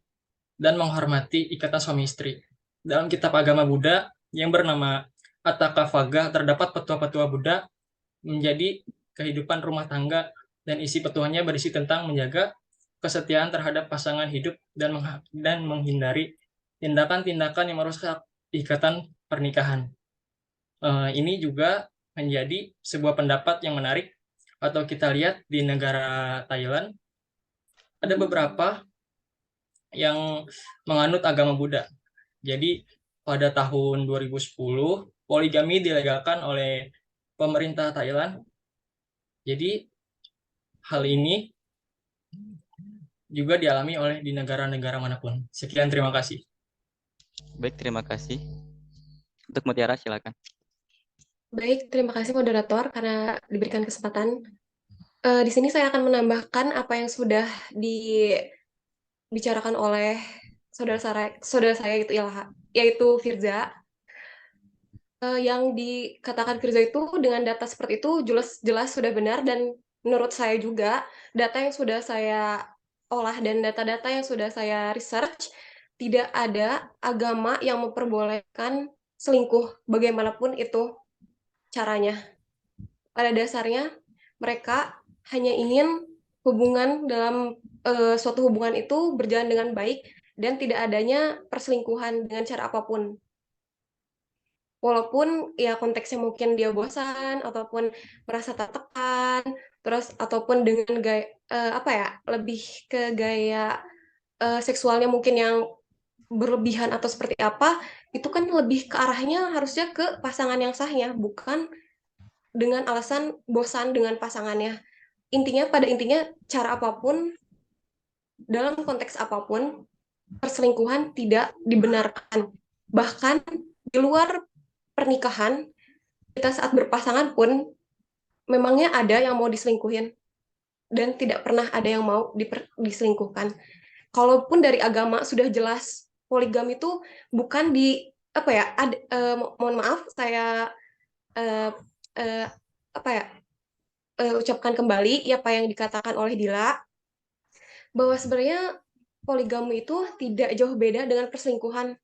dan menghormati ikatan suami istri. Dalam kitab agama Buddha yang bernama Atthakavagga terdapat petua-petua Buddha menjadi kehidupan rumah tangga dan isi petuahnya berisi tentang menjaga kesetiaan terhadap pasangan hidup dan menghindari tindakan-tindakan yang merusak ikatan pernikahan. Ini juga menjadi sebuah pendapat yang menarik atau kita lihat di negara Thailand ada beberapa yang menganut agama Buddha. Jadi pada tahun 2010 poligami dilegalkan oleh pemerintah Thailand. Jadi hal ini juga dialami oleh di negara-negara manapun. Sekian, terima kasih. Baik, terima kasih. Untuk Mutiara, silakan. Baik, terima kasih moderator karena diberikan kesempatan. Di sini saya akan menambahkan apa yang sudah dibicarakan oleh saudara saya yaitu Firza. Yang dikatakan Firza itu dengan data seperti itu jelas sudah benar, dan menurut saya juga data yang sudah saya olah dan data-data yang sudah saya research, tidak ada agama yang memperbolehkan selingkuh bagaimanapun itu caranya. Pada dasarnya mereka hanya ingin hubungan dalam suatu hubungan itu berjalan dengan baik dan tidak adanya perselingkuhan dengan cara apapun. Walaupun ya konteksnya mungkin dia bosan ataupun merasa tertekan, terus ataupun dengan gaya lebih ke gaya seksualnya mungkin yang berlebihan atau seperti apa, itu kan lebih ke arahnya harusnya ke pasangan yang sahnya, bukan dengan alasan bosan dengan pasangannya. Pada intinya cara apapun, dalam konteks apapun, perselingkuhan tidak dibenarkan. Bahkan di luar pernikahan, kita saat berpasangan pun memangnya ada yang mau diselingkuhin dan tidak pernah ada yang mau diselingkuhkan. Kalaupun dari agama sudah jelas poligami itu bukan mohon maaf saya ucapkan kembali apa yang dikatakan oleh Dila, bahwa sebenarnya poligami itu tidak jauh beda dengan perselingkuhan.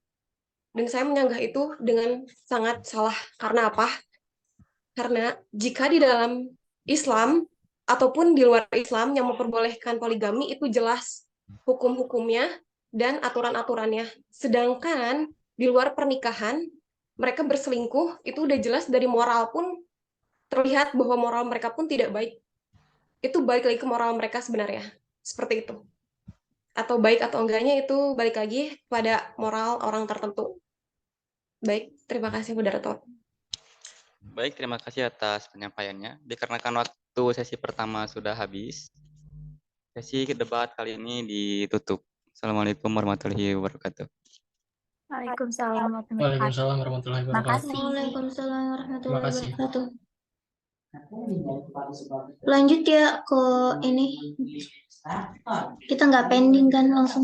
Dan saya menyanggah itu dengan sangat salah. Karena apa? Karena jika di dalam Islam ataupun di luar Islam yang memperbolehkan poligami itu jelas hukum-hukumnya dan aturan-aturannya. Sedangkan di luar pernikahan mereka berselingkuh itu udah jelas dari moral pun terlihat bahwa moral mereka pun tidak baik. Itu balik lagi ke moral mereka sebenarnya. Seperti itu. Atau baik atau enggaknya itu balik lagi pada moral orang tertentu. Baik, terima kasih moderator. Baik, terima kasih atas penyampaiannya. Dikarenakan waktu sesi pertama sudah habis, sesi debat kali ini ditutup. Assalamualaikum warahmatullahi wabarakatuh. Waalaikumsalam warahmatullahi wabarakatuh. Waalaikumsalam warahmatullahi wabarakatuh. Waalaikumsalam warahmatullahi Terima kasih. wabarakatuh. Lanjut ya ke ini. Kita nggak pending kan langsung.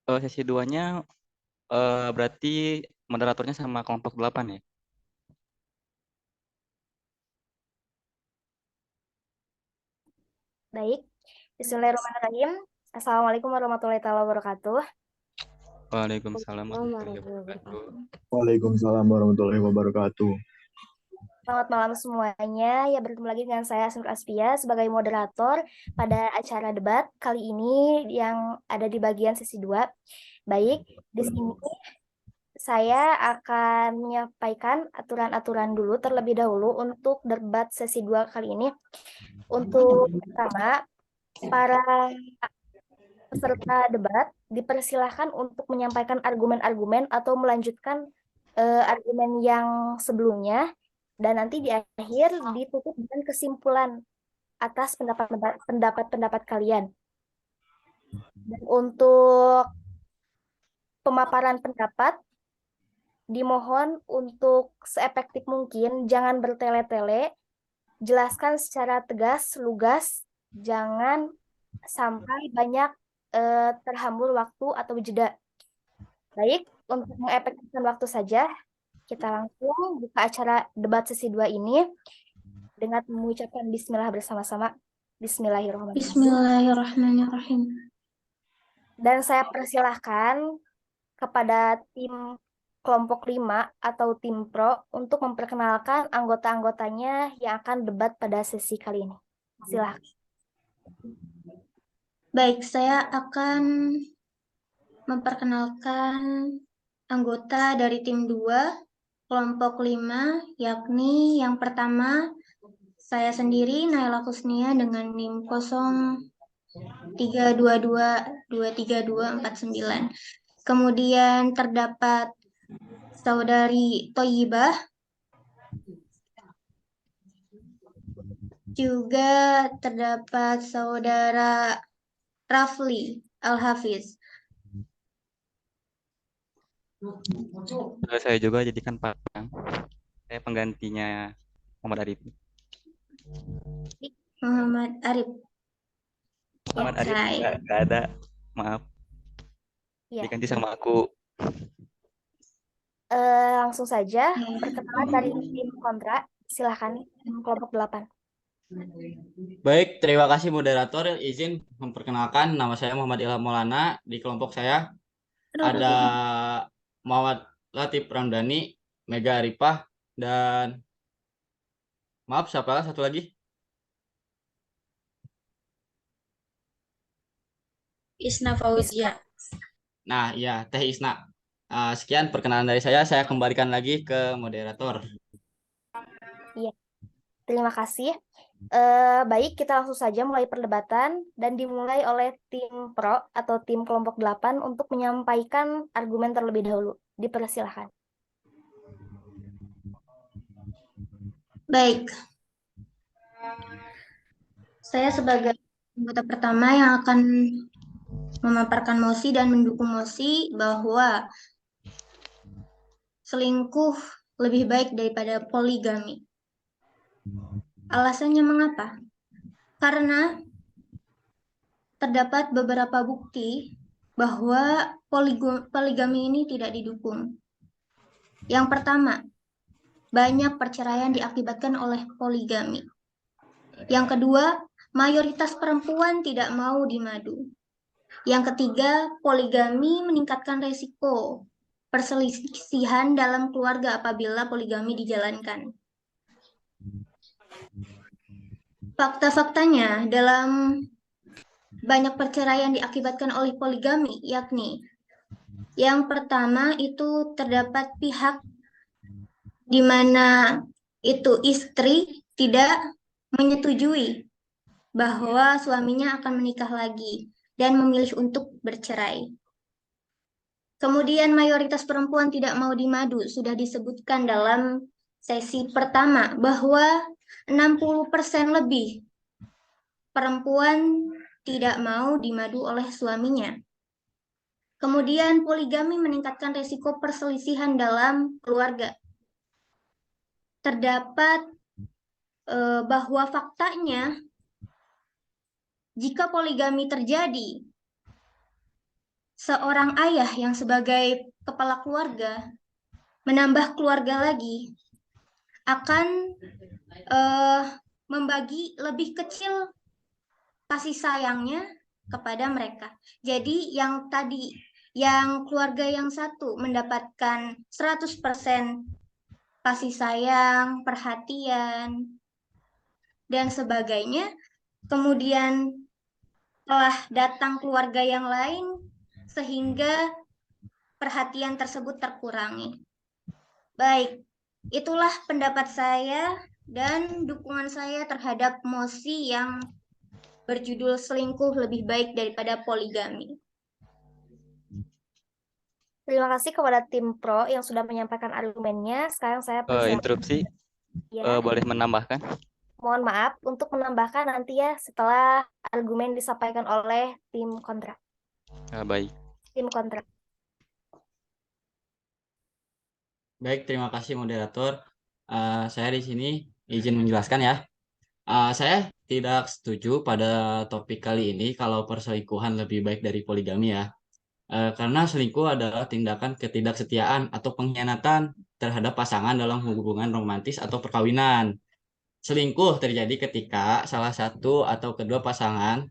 Sesi 2-nya berarti moderatornya sama kelompok 8 ya? Baik. Bismillahirrahmanirrahim. Assalamualaikum warahmatullahi wabarakatuh. Waalaikumsalam warahmatullahi wabarakatuh. Waalaikumsalam warahmatullahi wabarakatuh. Selamat malam semuanya. Ya, bertemu lagi dengan saya Asnur Aspia sebagai moderator pada acara debat kali ini yang ada di bagian sesi 2. Baik, di sini saya akan menyampaikan aturan-aturan dulu terlebih dahulu untuk debat sesi 2 kali ini. Untuk pertama, para peserta debat dipersilahkan untuk menyampaikan argumen-argumen atau melanjutkan argumen yang sebelumnya, dan nanti di akhir ditutup dengan kesimpulan atas pendapat-pendapat kalian. Dan untuk pemaparan pendapat, dimohon untuk seefektif mungkin, jangan bertele-tele, jelaskan secara tegas, lugas, jangan sampai banyak terhambur waktu atau jeda. Baik, untuk mengefektifkan waktu saja, kita langsung buka acara debat sesi 2 ini dengan mengucapkan bismillah bersama-sama. Bismillahirrahmanirrahim. Bismillahirrahmanirrahim. Dan saya persilahkan kepada tim kelompok 5 atau tim pro untuk memperkenalkan anggota-anggotanya yang akan debat pada sesi kali ini. Silahkan. Baik, saya akan memperkenalkan anggota dari tim 2, kelompok 5, yakni yang pertama, saya sendiri, Naila Kusnia, dengan NIM 0322232249. Kemudian terdapat Saudari Thoyibah, juga terdapat Saudara Rafli Al-Hafiz. Saya juga jadikan saya penggantinya Muhammad Arif. Muhammad Arif. Muhammad Arif Oke. nggak ada, maaf. Ya. Diganti sama aku. Langsung saja, perkenalan dari tim kontra. Silahkan, kelompok 8. Baik, terima kasih moderator. Izin memperkenalkan, nama saya Muhammad Ilham Maulana. Di kelompok saya ada Muhammad Latif Ramdhani, Mega Arifah, dan maaf, siapa satu lagi? Isna Fauzia. Nah, ya, Teh Isna. Sekian perkenalan dari saya kembalikan lagi ke moderator. Iya, terima kasih. Baik, kita langsung saja mulai perdebatan dan dimulai oleh tim pro atau tim kelompok 8 untuk menyampaikan argumen terlebih dahulu. Dipersilahkan. Baik. Saya sebagai anggota pertama yang akan memaparkan mosi dan mendukung mosi bahwa selingkuh lebih baik daripada poligami. Alasannya mengapa? Karena terdapat beberapa bukti bahwa poligami ini tidak didukung. Yang pertama, banyak perceraian diakibatkan oleh poligami. Yang kedua, mayoritas perempuan tidak mau dimadu. Yang ketiga, poligami meningkatkan resiko perselisihan dalam keluarga apabila poligami dijalankan. Fakta-faktanya dalam banyak perceraian diakibatkan oleh poligami, yakni yang pertama itu terdapat pihak di mana itu istri tidak menyetujui bahwa suaminya akan menikah lagi dan memilih untuk bercerai. Kemudian mayoritas perempuan tidak mau dimadu, sudah disebutkan dalam sesi pertama bahwa 60% lebih perempuan tidak mau dimadu oleh suaminya. Kemudian poligami meningkatkan resiko perselisihan dalam keluarga. Terdapat bahwa faktanya, jika poligami terjadi, seorang ayah yang sebagai kepala keluarga menambah keluarga lagi akan membagi lebih kecil kasih sayangnya kepada mereka. Jadi yang tadi, yang keluarga yang satu mendapatkan 100% kasih sayang, perhatian, dan sebagainya, kemudian telah datang keluarga yang lain sehingga perhatian tersebut terkurangi. Baik, itulah pendapat saya dan dukungan saya terhadap mosi yang berjudul selingkuh lebih baik daripada poligami. Terima kasih kepada tim pro yang sudah menyampaikan argumennya. Sekarang saya Interupsi, ya. boleh menambahkan? Mohon maaf untuk menambahkan nanti ya setelah argumen disampaikan oleh tim kontra. Baik. Tim kontra. Baik, terima kasih moderator. Saya di sini izin menjelaskan ya. Saya tidak setuju pada topik kali ini kalau perselingkuhan lebih baik dari poligami ya. Karena selingkuh adalah tindakan ketidaksetiaan atau pengkhianatan terhadap pasangan dalam hubungan romantis atau perkawinan. Selingkuh terjadi ketika salah satu atau kedua pasangan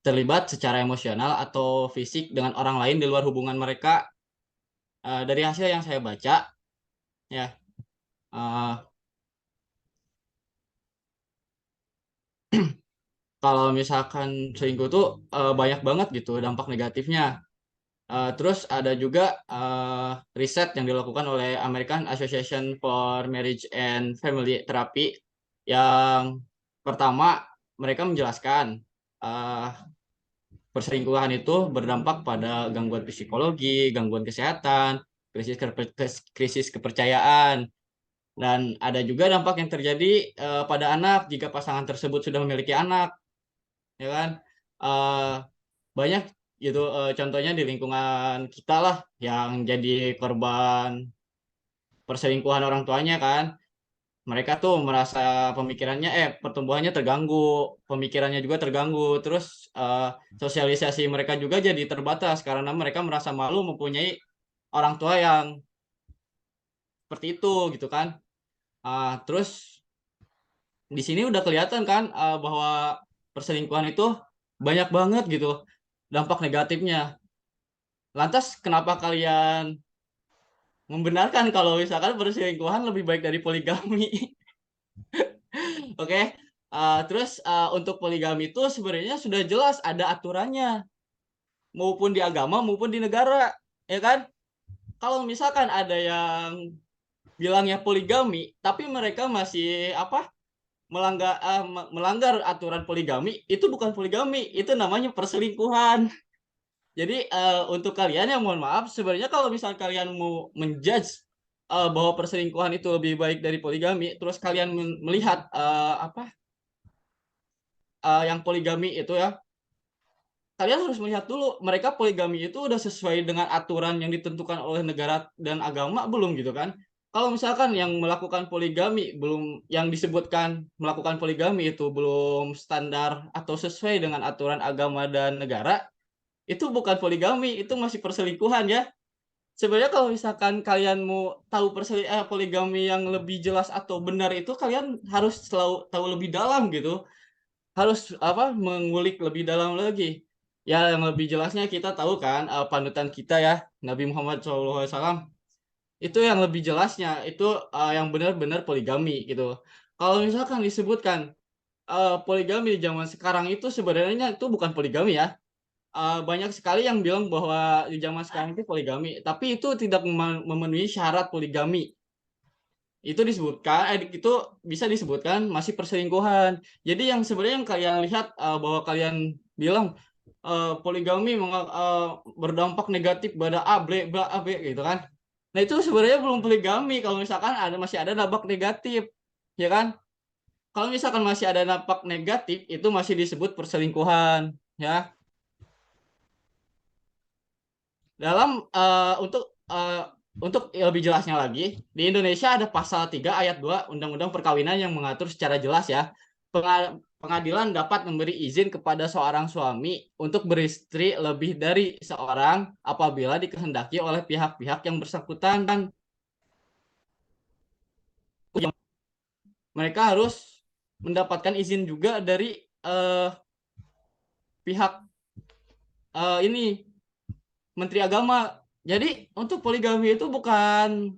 terlibat secara emosional atau fisik dengan orang lain di luar hubungan mereka. Dari hasil yang saya baca, ya, kalau misalkan selingkuh tuh banyak banget gitu dampak negatifnya. Terus ada juga riset yang dilakukan oleh American Association for Marriage and Family Therapy yang pertama mereka menjelaskan perselingkuhan itu berdampak pada gangguan psikologi, gangguan kesehatan, krisis kepercayaan, dan ada juga dampak yang terjadi pada anak jika pasangan tersebut sudah memiliki anak, ya kan? Banyak gitu contohnya di lingkungan kita lah yang jadi korban perselingkuhan orang tuanya kan. Mereka tuh merasa pertumbuhannya terganggu, pemikirannya juga terganggu, terus sosialisasi mereka juga jadi terbatas karena mereka merasa malu mempunyai orang tua yang seperti itu gitu kan. Terus di sini udah kelihatan kan bahwa perselingkuhan itu banyak banget gitu dampak negatifnya. Lantas kenapa kalian membenarkan kalau misalkan perselingkuhan lebih baik dari poligami? Oke. Terus untuk poligami itu sebenarnya sudah jelas ada aturannya, maupun di agama maupun di negara, ya kan? Kalau misalkan ada yang bilangnya poligami, tapi mereka masih melanggar aturan poligami, itu bukan poligami, itu namanya perselingkuhan. Jadi untuk kalian yang mohon maaf, sebenarnya kalau misal kalian mau menjudge bahwa perselingkuhan itu lebih baik dari poligami, terus kalian melihat yang poligami itu ya, kalian harus melihat dulu mereka poligami itu udah sesuai dengan aturan yang ditentukan oleh negara dan agama belum gitu kan. Kalau misalkan yang melakukan poligami belum, yang disebutkan melakukan poligami itu belum standar atau sesuai dengan aturan agama dan negara, itu bukan poligami, itu masih perselingkuhan ya. Sebenarnya kalau misalkan kalian mau tahu poligami yang lebih jelas atau benar itu, kalian harus selalu tahu lebih dalam gitu. Harus mengulik lebih dalam lagi. Ya yang lebih jelasnya kita tahu kan panutan kita ya, Nabi Muhammad SAW. Itu yang lebih jelasnya, itu yang benar-benar poligami gitu. Kalau misalkan disebutkan poligami di zaman sekarang itu sebenarnya itu bukan poligami ya. Banyak sekali yang bilang bahwa di zaman sekarang itu poligami, tapi itu tidak memenuhi syarat poligami. Itu disebutkan, itu bisa disebutkan masih perselingkuhan. Jadi yang sebenarnya yang kalian lihat bahwa kalian bilang poligami berdampak negatif pada A, B, gitu kan. Nah itu sebenarnya belum poligami kalau misalkan masih ada dampak negatif, ya kan? Kalau misalkan masih ada dampak negatif, itu masih disebut perselingkuhan, ya. Dalam untuk lebih jelasnya lagi, di Indonesia ada pasal 3 ayat 2 Undang-Undang Perkawinan yang mengatur secara jelas ya, pengadilan dapat memberi izin kepada seorang suami untuk beristri lebih dari seorang apabila dikehendaki oleh pihak-pihak yang bersangkutan. Mereka harus mendapatkan izin juga dari pihak ini Menteri Agama. Jadi untuk poligami itu bukan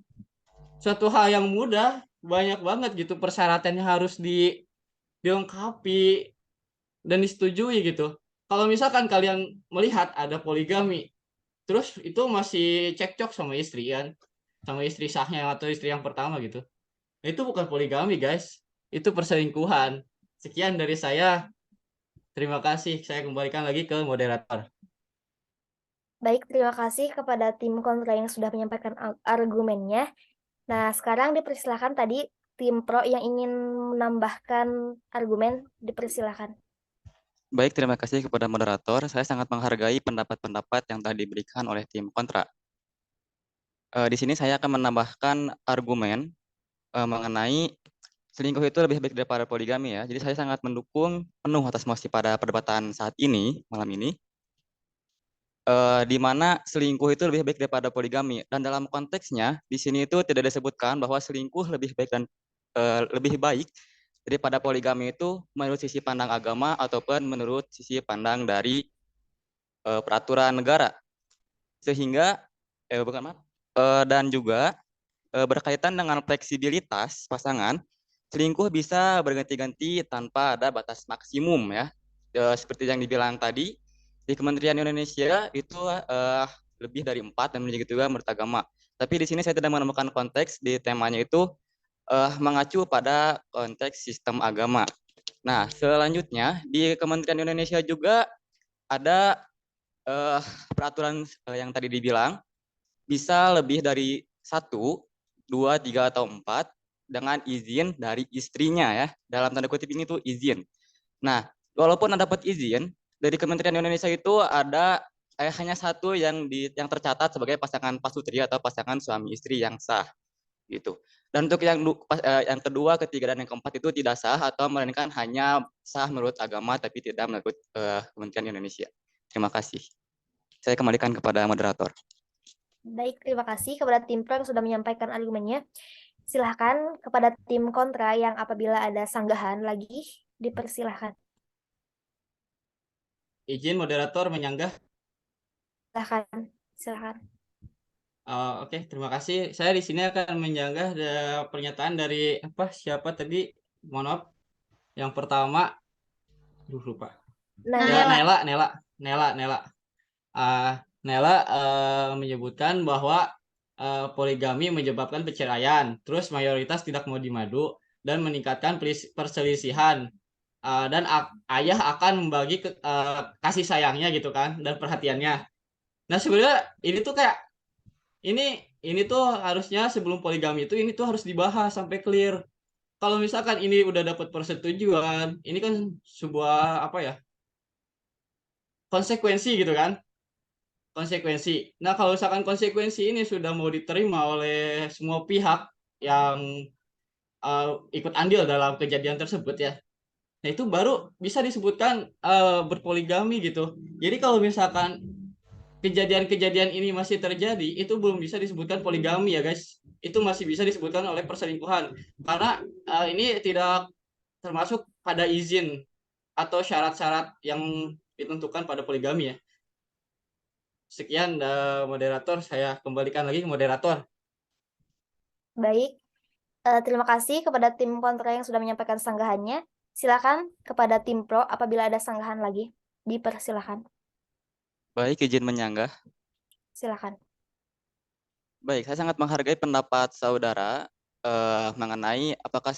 suatu hal yang mudah, banyak banget gitu persyaratannya harus dilengkapi dan disetujui gitu. Kalau misalkan kalian melihat ada poligami, terus itu masih cekcok sama istri kan, sama istri sahnya atau istri yang pertama gitu. Itu bukan poligami guys, itu perselingkuhan. Sekian dari saya. Terima kasih. Saya kembalikan lagi ke moderator. Baik, terima kasih kepada tim kontra yang sudah menyampaikan argumennya. Nah, sekarang dipersilakan tadi tim pro yang ingin menambahkan argumen, dipersilakan. Baik, terima kasih kepada moderator. Saya sangat menghargai pendapat-pendapat yang telah diberikan oleh tim kontra. Di sini saya akan menambahkan argumen mengenai selingkuh itu lebih baik daripada poligami ya. Jadi saya sangat mendukung penuh atas mosi pada perdebatan saat ini, malam ini. Di mana selingkuh itu lebih baik daripada poligami. Dan dalam konteksnya, di sini itu tidak disebutkan bahwa selingkuh lebih baik dan lebih baik daripada poligami itu menurut sisi pandang agama ataupun menurut sisi pandang dari peraturan negara. Sehingga, dan juga berkaitan dengan fleksibilitas pasangan, selingkuh bisa berganti-ganti tanpa ada batas maksimum ya. Seperti yang dibilang tadi, di Kementerian Indonesia itu lebih dari 4 dan begitu juga menurut agama. Tapi di sini saya tidak menemukan konteks di temanya itu mengacu pada konteks sistem agama. Nah, selanjutnya di Kementerian Indonesia juga ada peraturan yang tadi dibilang bisa lebih dari 1, 2, 3, atau 4 dengan izin dari istrinya ya. Dalam tanda kutip ini tuh izin. Nah, walaupun Anda dapat izin, dari Kementerian Indonesia itu ada hanya 1 yang tercatat sebagai pasangan pasutri atau pasangan suami istri yang sah gitu. Dan untuk yang kedua, ketiga, dan yang keempat itu tidak sah atau melainkan hanya sah menurut agama tapi tidak menurut Kementerian Indonesia. Terima kasih. Saya kembalikan kepada moderator. Baik, terima kasih kepada tim pro yang sudah menyampaikan argumennya. Silahkan kepada tim kontra yang apabila ada sanggahan lagi, dipersilahkan. Izin moderator menyanggah. Silahkan. Oke, terima kasih. Saya di sini akan menyanggah pernyataan dari siapa tadi? Mohon maaf. Yang pertama, lupa. Nela. Nela menyebutkan bahwa poligami menyebabkan perceraian, terus mayoritas tidak mau dimadu dan meningkatkan perselisihan, dan ayah akan membagi kasih sayangnya gitu kan dan perhatiannya. Nah, sebenarnya ini tuh kayak ini tuh harusnya sebelum poligami itu ini tuh harus dibahas sampai clear. Kalau misalkan ini udah dapat persetujuan, ini kan sebuah konsekuensi gitu kan. Konsekuensi. Nah, kalau misalkan konsekuensi ini sudah mau diterima oleh semua pihak yang ikut andil dalam kejadian tersebut ya, nah itu baru bisa disebutkan berpoligami gitu. Jadi kalau misalkan kejadian-kejadian ini masih terjadi, itu belum bisa disebutkan poligami ya guys. Itu masih bisa disebutkan oleh perselingkuhan. Karena ini tidak termasuk pada izin atau syarat-syarat yang ditentukan pada poligami ya. Sekian moderator, saya kembalikan lagi ke moderator. Baik, terima kasih kepada tim kontra yang sudah menyampaikan sanggahannya. Silakan kepada tim pro apabila ada sanggahan lagi, dipersilakan. Baik, izin menyanggah. Silakan. Baik, saya sangat menghargai pendapat saudara mengenai apakah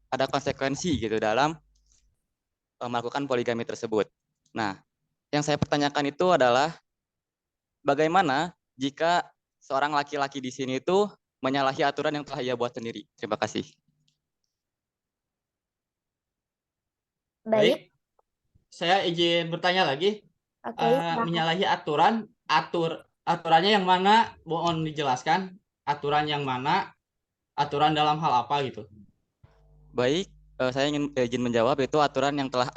ada konsekuensi gitu dalam melakukan poligami tersebut. Nah, yang saya pertanyakan itu adalah bagaimana jika seorang laki-laki di sini itu menyalahi aturan yang telah ia buat sendiri? Terima kasih. Baik. Saya izin bertanya lagi. Oke, menyalahi aturannya yang mana? Mohon dijelaskan aturan yang mana? Aturan dalam hal apa gitu? Baik, saya ingin izin menjawab, itu aturan yang telah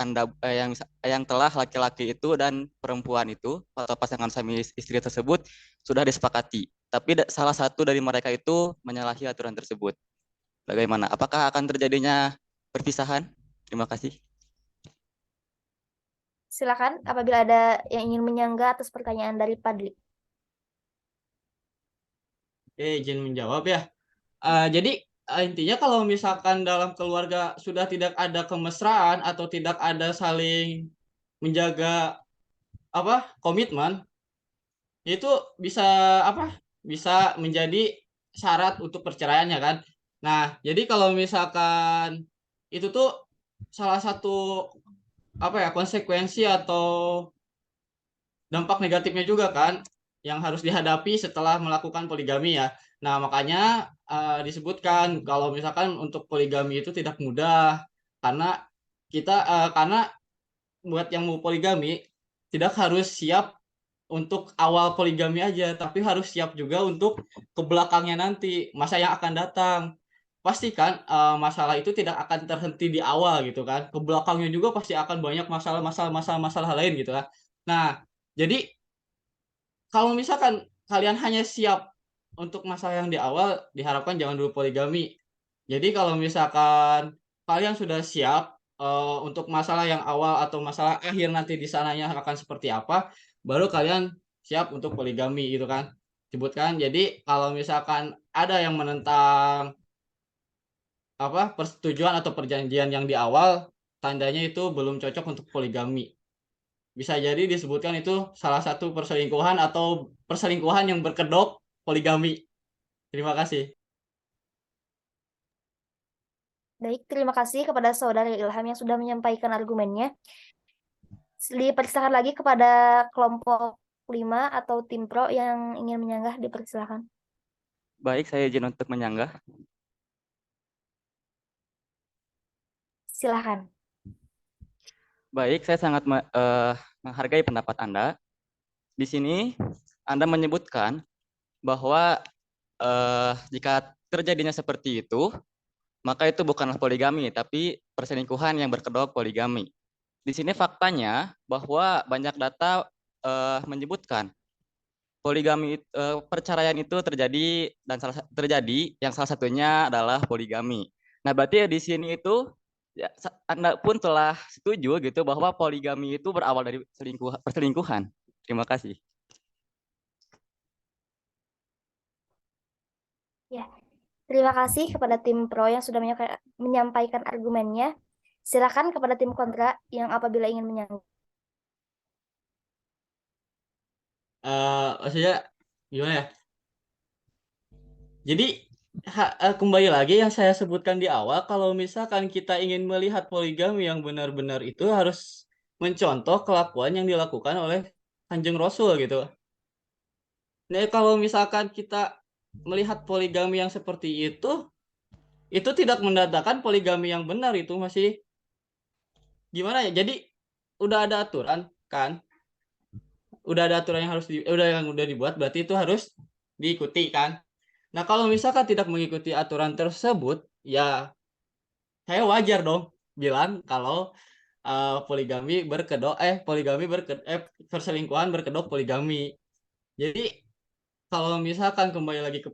yang telah laki-laki itu dan perempuan itu atau pasangan suami istri tersebut sudah disepakati. Tapi salah satu dari mereka itu menyalahi aturan tersebut. Bagaimana? Apakah akan terjadinya perpisahan? Terima kasih. Silakan apabila ada yang ingin menyanggah atas pertanyaan dari Padli. Oke, izin menjawab ya. Jadi intinya kalau misalkan dalam keluarga sudah tidak ada kemesraan atau tidak ada saling menjaga komitmen, itu bisa bisa menjadi syarat untuk perceraiannya kan. Nah, jadi kalau misalkan itu tuh salah satu konsekuensi atau dampak negatifnya juga kan yang harus dihadapi setelah melakukan poligami ya. Nah, makanya disebutkan kalau misalkan untuk poligami itu tidak mudah karena karena buat yang mau poligami tidak harus siap untuk awal poligami aja, tapi harus siap juga untuk ke belakangnya nanti, masa yang akan datang. Pastikan masalah itu tidak akan terhenti di awal gitu kan. Ke belakangnya juga pasti akan banyak masalah lain gitu kan. Nah, jadi kalau misalkan kalian hanya siap untuk masalah yang di awal, diharapkan jangan dulu poligami. Jadi kalau misalkan kalian sudah siap untuk masalah yang awal atau masalah akhir nanti di sananya akan seperti apa, baru kalian siap untuk poligami gitu kan. Sebutkan. Jadi kalau misalkan ada yang menentang persetujuan atau perjanjian yang di awal, tandanya itu belum cocok untuk poligami. Bisa jadi disebutkan itu salah satu perselingkuhan atau perselingkuhan yang berkedok poligami. Terima kasih. Baik, terima kasih kepada Saudara Ilham yang sudah menyampaikan argumennya. Dipersilakan lagi kepada kelompok 5 atau tim pro yang ingin menyanggah, dipersilakan. Baik, saya izin untuk menyanggah. Silakan. Baik, saya sangat menghargai pendapat Anda. Di sini Anda menyebutkan bahwa jika terjadinya seperti itu, maka itu bukanlah poligami, tapi perselingkuhan yang berkedok poligami. Di sini faktanya bahwa banyak data menyebutkan poligami perceraian itu terjadi dan salah satunya adalah poligami. Nah, berarti di sini itu ya, Anda pun telah setuju gitu bahwa poligami itu berawal dari perselingkuhan. Terima kasih. Ya, terima kasih kepada tim pro yang sudah menyampaikan argumennya. Silakan kepada tim kontra yang apabila ingin menyanggah. Maksudnya gimana ya? Jadi kembali lagi yang saya sebutkan di awal, kalau misalkan kita ingin melihat poligami yang benar-benar itu harus mencontoh kelakuan yang dilakukan oleh Kanjeng Rasul gitu. Nah, kalau misalkan kita melihat poligami yang seperti itu tidak mendatangkan poligami yang benar, itu masih gimana ya? Jadi udah ada aturan kan? Udah ada aturan yang udah dibuat, berarti itu harus diikuti kan? Nah, kalau misalkan tidak mengikuti aturan tersebut, ya saya wajar dong bilang kalau perselingkuhan berkedok poligami. Jadi kalau misalkan kembali lagi ke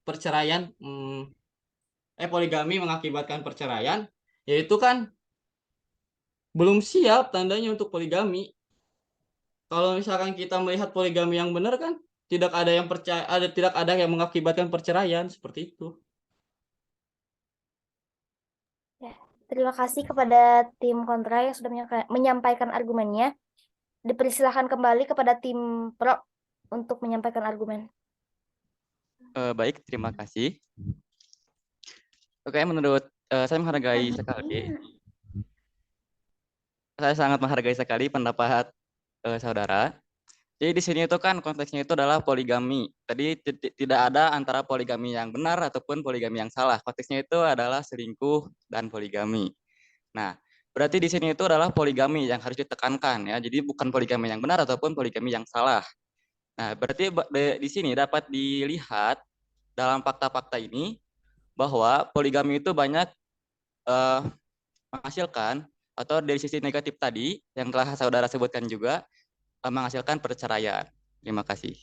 perceraian, poligami mengakibatkan perceraian, yaitu kan belum siap tandanya untuk poligami. Kalau misalkan kita melihat poligami yang benar kan tidak ada yang mengakibatkan perceraian seperti itu. Ya, terima kasih kepada tim kontra yang sudah menyampaikan argumennya. Dipersilakan kembali kepada tim pro untuk menyampaikan argumen. Baik, terima kasih. Oke, menurut saya menghargai sekali. Saya sangat menghargai sekali pendapat saudara. Jadi di sini itu kan konteksnya itu adalah poligami. Tadi tidak ada antara poligami yang benar ataupun poligami yang salah. Konteksnya itu adalah selingkuh dan poligami. Nah, berarti di sini itu adalah poligami yang harus ditekankan ya. Jadi bukan poligami yang benar ataupun poligami yang salah. Nah, berarti di sini dapat dilihat dalam fakta-fakta ini bahwa poligami itu banyak eh, menghasilkan, atau dari sisi negatif tadi yang telah saudara sebutkan juga, menghasilkan perceraian. Terima kasih.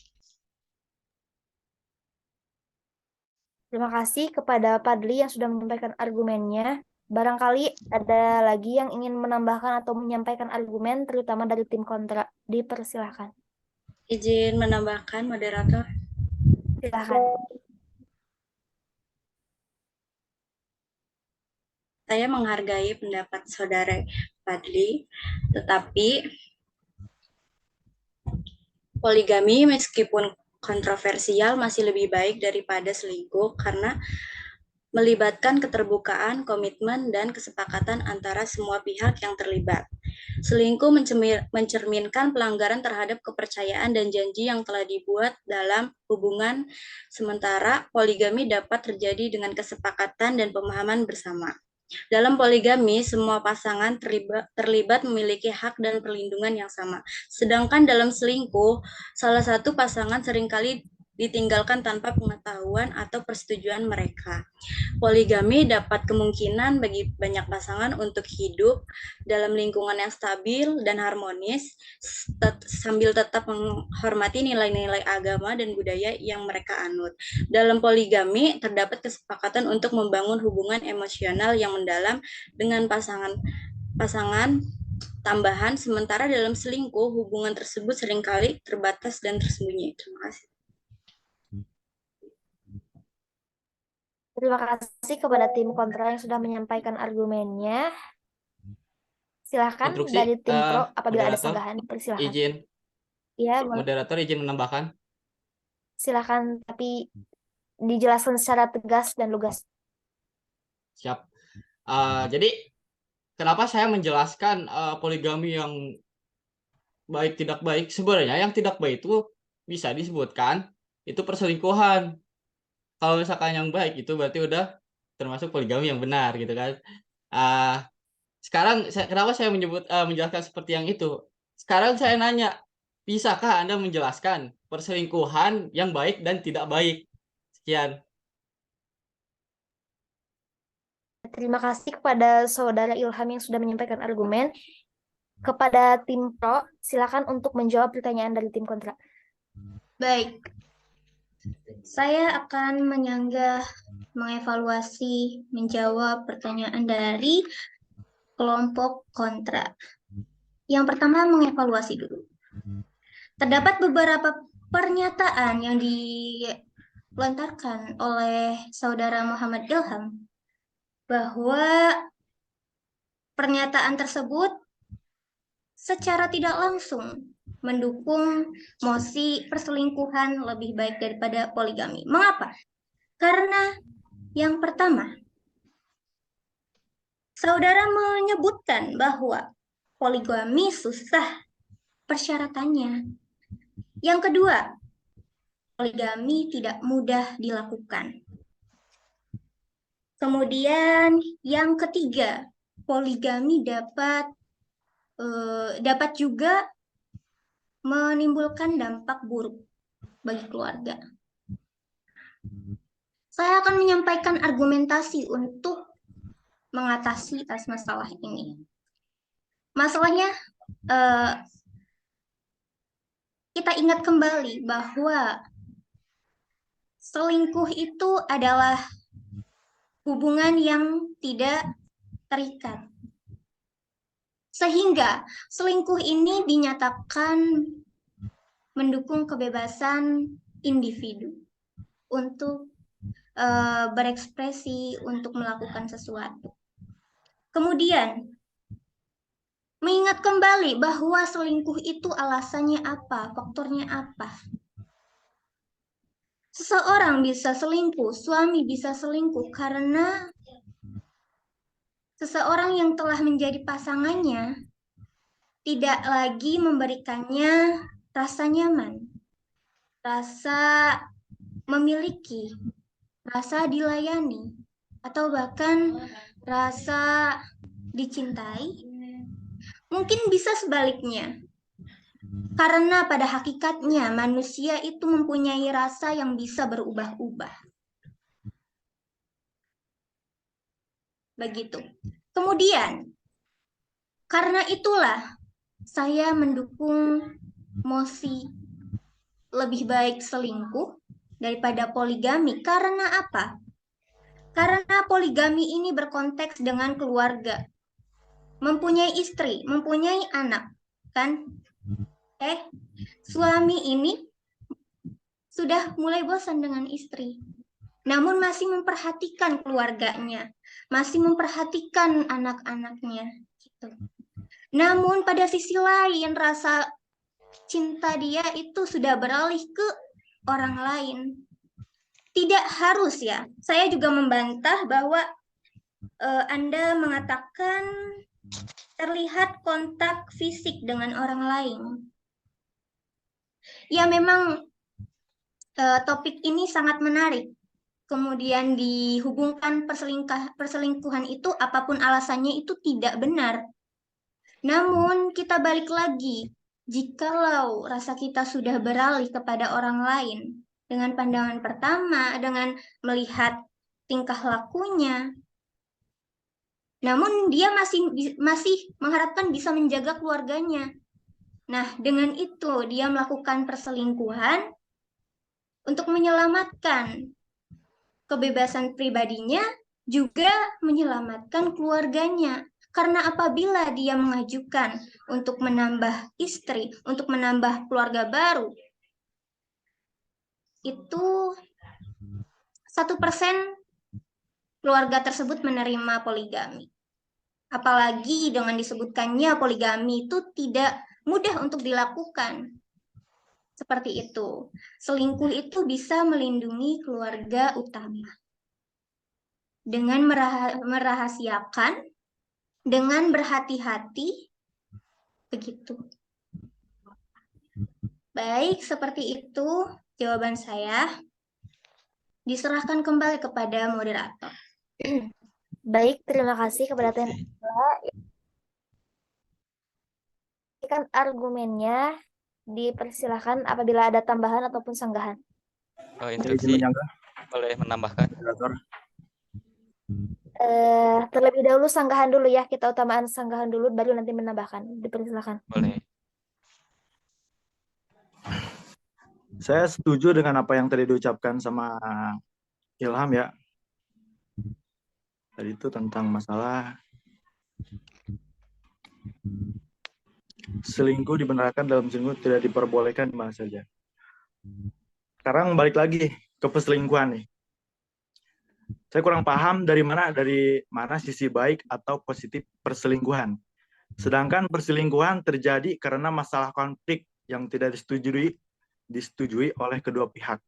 Terima kasih kepada Padli yang sudah menyampaikan argumennya. Barangkali ada lagi yang ingin menambahkan atau menyampaikan argumen, terutama dari tim kontra. Dipersilahkan. Izin menambahkan, moderator. Silahkan. Saya menghargai pendapat saudara Padli, tetapi poligami meskipun kontroversial masih lebih baik daripada selingkuh karena melibatkan keterbukaan, komitmen, dan kesepakatan antara semua pihak yang terlibat. Selingkuh mencerminkan pelanggaran terhadap kepercayaan dan janji yang telah dibuat dalam hubungan, sementara poligami dapat terjadi dengan kesepakatan dan pemahaman bersama. Dalam poligami, semua pasangan terlibat memiliki hak dan perlindungan yang sama. Sedangkan dalam selingkuh, salah satu pasangan seringkali ditinggalkan tanpa pengetahuan atau persetujuan mereka. Poligami dapat kemungkinan bagi banyak pasangan untuk hidup dalam lingkungan yang stabil dan harmonis, sambil tetap menghormati nilai-nilai agama dan budaya yang mereka anut. Dalam poligami, terdapat kesepakatan untuk membangun hubungan emosional yang mendalam dengan pasangan tambahan, sementara dalam selingkuh, hubungan tersebut seringkali terbatas dan tersembunyi. Terima kasih. Terima kasih kepada tim kontra yang sudah menyampaikan argumennya. Silahkan Instruksi, dari tim pro apabila ada moderator, sanggahan, persilahkan. izin. Ya, boleh. Moderator izin menambahkan. Silahkan, tapi dijelaskan secara tegas dan lugas. Siap. Jadi kenapa saya menjelaskan poligami yang baik tidak baik? Sebenarnya yang tidak baik itu bisa disebutkan itu perselingkuhan. Kalau misalkan yang baik itu berarti udah termasuk poligami yang benar gitu kan. Sekarang kenapa saya menjelaskan seperti yang itu? Sekarang saya nanya, bisakah Anda menjelaskan perselingkuhan yang baik dan tidak baik? Sekian. Terima kasih kepada saudara Ilham yang sudah menyampaikan argumen. Kepada tim pro, silakan untuk menjawab pertanyaan dari tim kontra. Baik. Saya akan menyanggah, mengevaluasi, menjawab pertanyaan dari kelompok kontra. Yang pertama, mengevaluasi dulu. Terdapat beberapa pernyataan yang dilontarkan oleh saudara Muhammad Ilham bahwa pernyataan tersebut secara tidak langsung mendukung mosi perselingkuhan lebih baik daripada poligami. Mengapa? Karena yang pertama, saudara menyebutkan bahwa poligami susah persyaratannya. Yang kedua, poligami tidak mudah dilakukan. Kemudian yang ketiga, poligami dapat juga menimbulkan dampak buruk bagi keluarga. Saya akan menyampaikan argumentasi untuk mengatasi atas masalah ini. Masalahnya, kita ingat kembali bahwa selingkuh itu adalah hubungan yang tidak terikat. Sehingga selingkuh ini dinyatakan mendukung kebebasan individu untuk berekspresi, untuk melakukan sesuatu. Kemudian, mengingat kembali bahwa selingkuh itu alasannya apa, faktornya apa. Seseorang bisa selingkuh, suami bisa selingkuh karena seseorang yang telah menjadi pasangannya tidak lagi memberikannya rasa nyaman, rasa memiliki, rasa dilayani, atau bahkan rasa dicintai. Mungkin bisa sebaliknya. Karena pada hakikatnya manusia itu mempunyai rasa yang bisa berubah-ubah. Begitu. Kemudian, karena itulah saya mendukung mosi lebih baik selingkuh daripada poligami. Karena apa? Karena poligami ini berkonteks dengan keluarga. Mempunyai istri, mempunyai anak, kan? Suami ini sudah mulai bosan dengan istri. Namun masih memperhatikan keluarganya, masih memperhatikan anak-anaknya. Gitu. Namun pada sisi lain, rasa cinta dia itu sudah beralih ke orang lain. Tidak harus ya. Saya juga membantah bahwa Anda mengatakan terlihat kontak fisik dengan orang lain. Ya memang topik ini sangat menarik. Kemudian dihubungkan perselingkuhan itu apapun alasannya itu tidak benar. Namun kita balik lagi, jikalau rasa kita sudah beralih kepada orang lain dengan pandangan pertama, dengan melihat tingkah lakunya, namun dia masih mengharapkan bisa menjaga keluarganya. Nah, dengan itu dia melakukan perselingkuhan untuk menyelamatkan kebebasan pribadinya, juga menyelamatkan keluarganya. Karena apabila dia mengajukan untuk menambah istri, untuk menambah keluarga baru, itu 1% keluarga tersebut menerima poligami. Apalagi dengan disebutkannya poligami itu tidak mudah untuk dilakukan. Seperti itu. Selingkuh itu bisa melindungi keluarga utama. Dengan merahasiakan, dengan berhati-hati, begitu. Baik, seperti itu jawaban saya. Diserahkan kembali kepada moderator. Baik, terima kasih kepada Teh. Kan argumennya dipersilakan apabila ada tambahan ataupun sanggahan. Instruksi boleh menambahkan. Terlebih dahulu sanggahan dulu ya, kita utamaan sanggahan dulu baru nanti menambahkan. Dipersilakan. Boleh. Saya setuju dengan apa yang tadi diucapkan sama Ilham ya. Tadi itu tentang masalah selingkuh dibenarkan dalam selingkuh tidak diperbolehkan di mana saja. Sekarang balik lagi ke perselingkuhan nih. Saya kurang paham dari mana sisi baik atau positif perselingkuhan. Sedangkan perselingkuhan terjadi karena masalah konflik yang tidak disetujui oleh kedua pihak.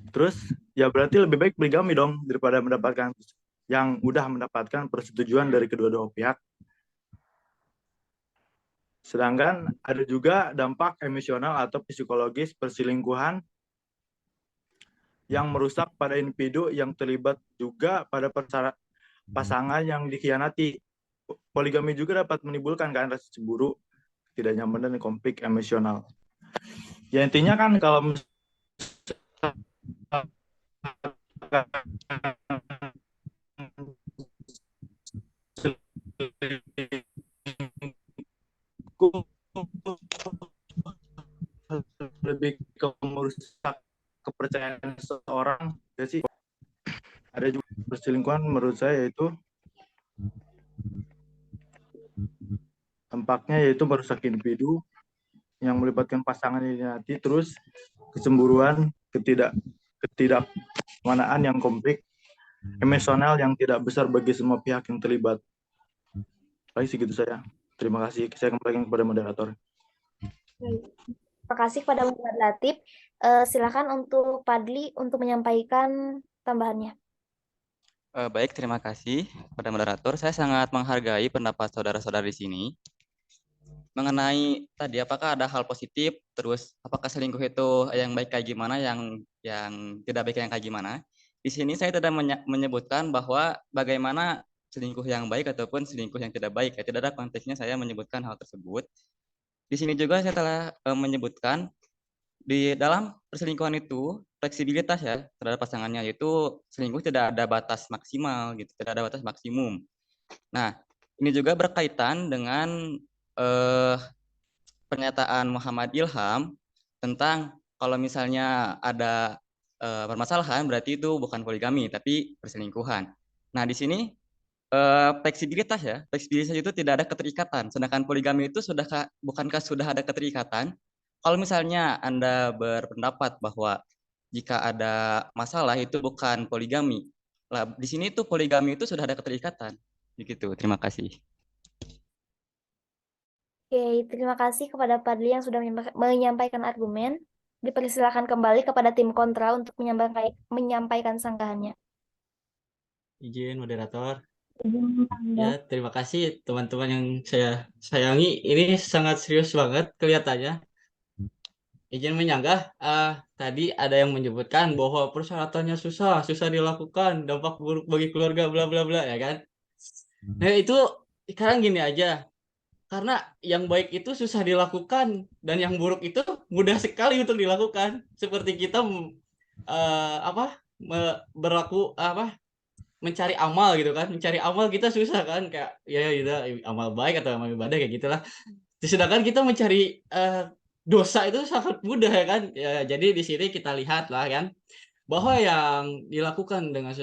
Terus ya berarti lebih baik poligami dong daripada mendapatkan yang udah mendapatkan persetujuan dari kedua-dua pihak. Sedangkan ada juga dampak emosional atau psikologis perselingkuhan yang merusak pada individu yang terlibat juga pada pasangan yang dikhianati. Poligami juga dapat menimbulkan rasa cemburu, tidak nyaman dan konflik emosional. Ya intinya kan kalau lebih ke merusak kepercayaan seseorang, ya sih. Ada juga perselingkuhan menurut saya yaitu dampaknya yaitu merusak individu yang melibatkan pasangan dinasti, terus kecemburuan, ketidakmanaan yang konflik emosional yang tidak besar bagi semua pihak yang terlibat. Baik segitu saya. Terima kasih. Saya kembali kepada moderator. Terima kasih kepada Muhammad Latif. Silakan untuk Padli untuk menyampaikan tambahannya. Baik, terima kasih pada moderator. Saya sangat menghargai pendapat saudara-saudara di sini. Mengenai tadi apakah ada hal positif, terus apakah selingkuh itu yang baik kayak gimana, yang tidak baik yang kayak gimana. Di sini saya tidak menyebutkan bahwa bagaimana selingkuh yang baik ataupun selingkuh yang tidak baik. Tidak ada konteksnya saya menyebutkan hal tersebut. Di sini juga saya telah menyebutkan di dalam perselingkuhan itu fleksibilitas ya terhadap pasangannya, yaitu selingkuh tidak ada batas maksimal gitu, tidak ada batas maksimum. Nah, ini juga berkaitan dengan pernyataan Muhammad Ilham tentang kalau misalnya ada permasalahan berarti itu bukan poligami tapi perselingkuhan. Nah, di sini fleksibilitas ya, fleksibilitas itu tidak ada keterikatan, sedangkan poligami itu bukankah sudah ada keterikatan? Kalau misalnya Anda berpendapat bahwa jika ada masalah itu bukan poligami, lah di sini itu poligami itu sudah ada keterikatan. Begitu. Terima kasih. Oke, terima kasih kepada Fadli yang sudah menyampaikan argumen. Dipersilakan kembali kepada tim kontra untuk menyampaikan sanggahannya. Izin moderator. Izin, Ya, terima kasih teman-teman yang saya sayangi. Ini sangat serius banget kelihatannya. Izin menyanggah, tadi ada yang menyebutkan bahwa persyaratannya susah dilakukan, dampak buruk bagi keluarga, bla bla bla, ya kan? Nah, itu sekarang gini aja, karena yang baik itu susah dilakukan dan yang buruk itu mudah sekali untuk dilakukan. Seperti kita mencari amal gitu kan, mencari amal kita susah kan, kayak ya amal baik atau amal ibadah kayak gitulah. Sedangkan kita mencari dosa itu sangat mudah ya kan. Ya, jadi di sini kita lihat lah kan bahwa yang dilakukan dengan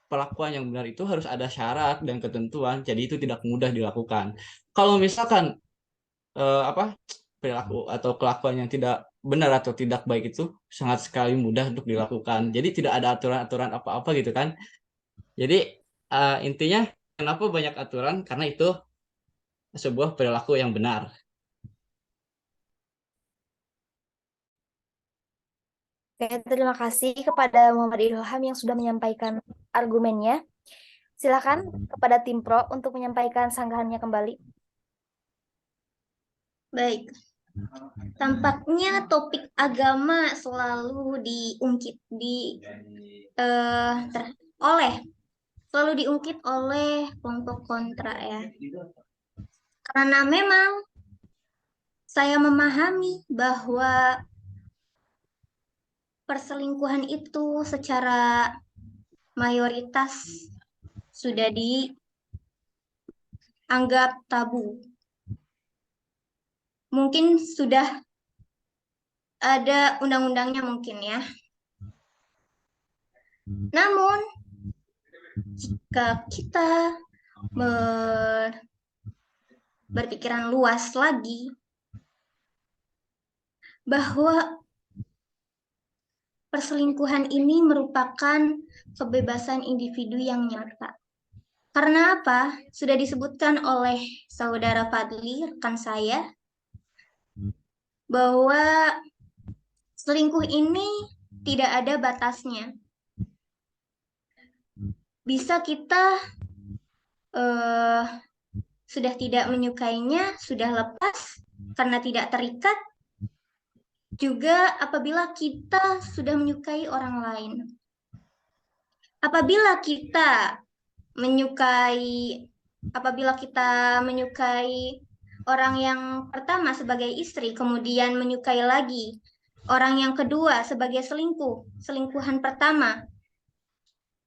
perlakuan yang benar itu harus ada syarat dan ketentuan. Jadi itu tidak mudah dilakukan. Kalau misalkan perilaku atau kelakuan yang tidak benar atau tidak baik itu sangat sekali mudah untuk dilakukan. Jadi tidak ada aturan-aturan apa-apa gitu kan. Jadi intinya kenapa banyak aturan? Karena itu sebuah perilaku yang benar. Oke, terima kasih kepada Muhammad Ilham yang sudah menyampaikan argumennya. Silakan kepada tim pro untuk menyampaikan sanggahannya kembali. Baik. Tampaknya topik agama selalu diungkit oleh kelompok kontra ya. Karena memang saya memahami bahwa perselingkuhan itu secara mayoritas sudah dianggap tabu. Mungkin sudah ada undang-undangnya mungkin ya. Namun, jika kita berpikiran luas lagi, bahwa perselingkuhan ini merupakan kebebasan individu yang nyata. Karena apa? Sudah disebutkan oleh saudara Fadli, rekan saya, bahwa selingkuh ini tidak ada batasnya. Bisa kita sudah tidak menyukainya, sudah lepas karena tidak terikat, juga apabila kita sudah menyukai orang lain. Apabila kita menyukai orang yang pertama sebagai istri, kemudian menyukai lagi orang yang kedua sebagai selingkuhan pertama,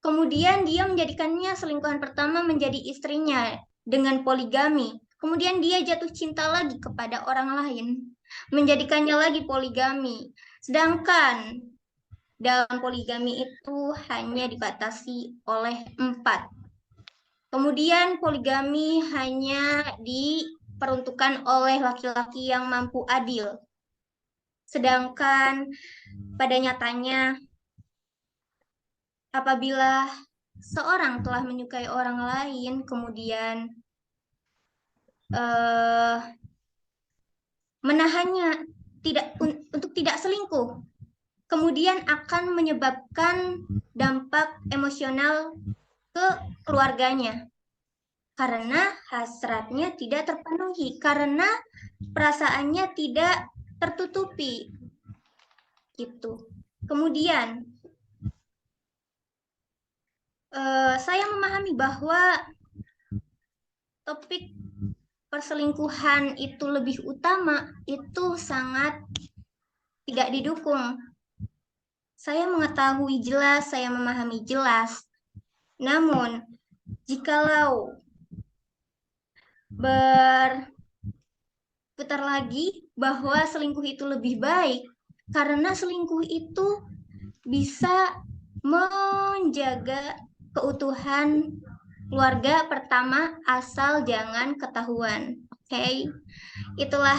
kemudian dia menjadikannya selingkuhan pertama menjadi istrinya dengan poligami, kemudian dia jatuh cinta lagi kepada orang lain, menjadikannya lagi poligami. Sedangkan dalam poligami itu hanya dibatasi oleh 4. Kemudian poligami hanya diperuntukkan oleh laki-laki yang mampu adil. Sedangkan pada nyatanya apabila seorang telah menyukai orang lain, kemudian menahannya untuk tidak selingkuh, kemudian akan menyebabkan dampak emosional ke keluarganya. Karena hasratnya tidak terpenuhi, karena perasaannya tidak tertutupi. Gitu. Kemudian, saya memahami bahwa topik perselingkuhan itu lebih utama, itu sangat tidak didukung. Saya mengetahui jelas, saya memahami jelas. Namun, jikalau berputar lagi bahwa selingkuh itu lebih baik, karena selingkuh itu bisa menjaga keutuhan keluarga pertama asal jangan ketahuan. Oke, itulah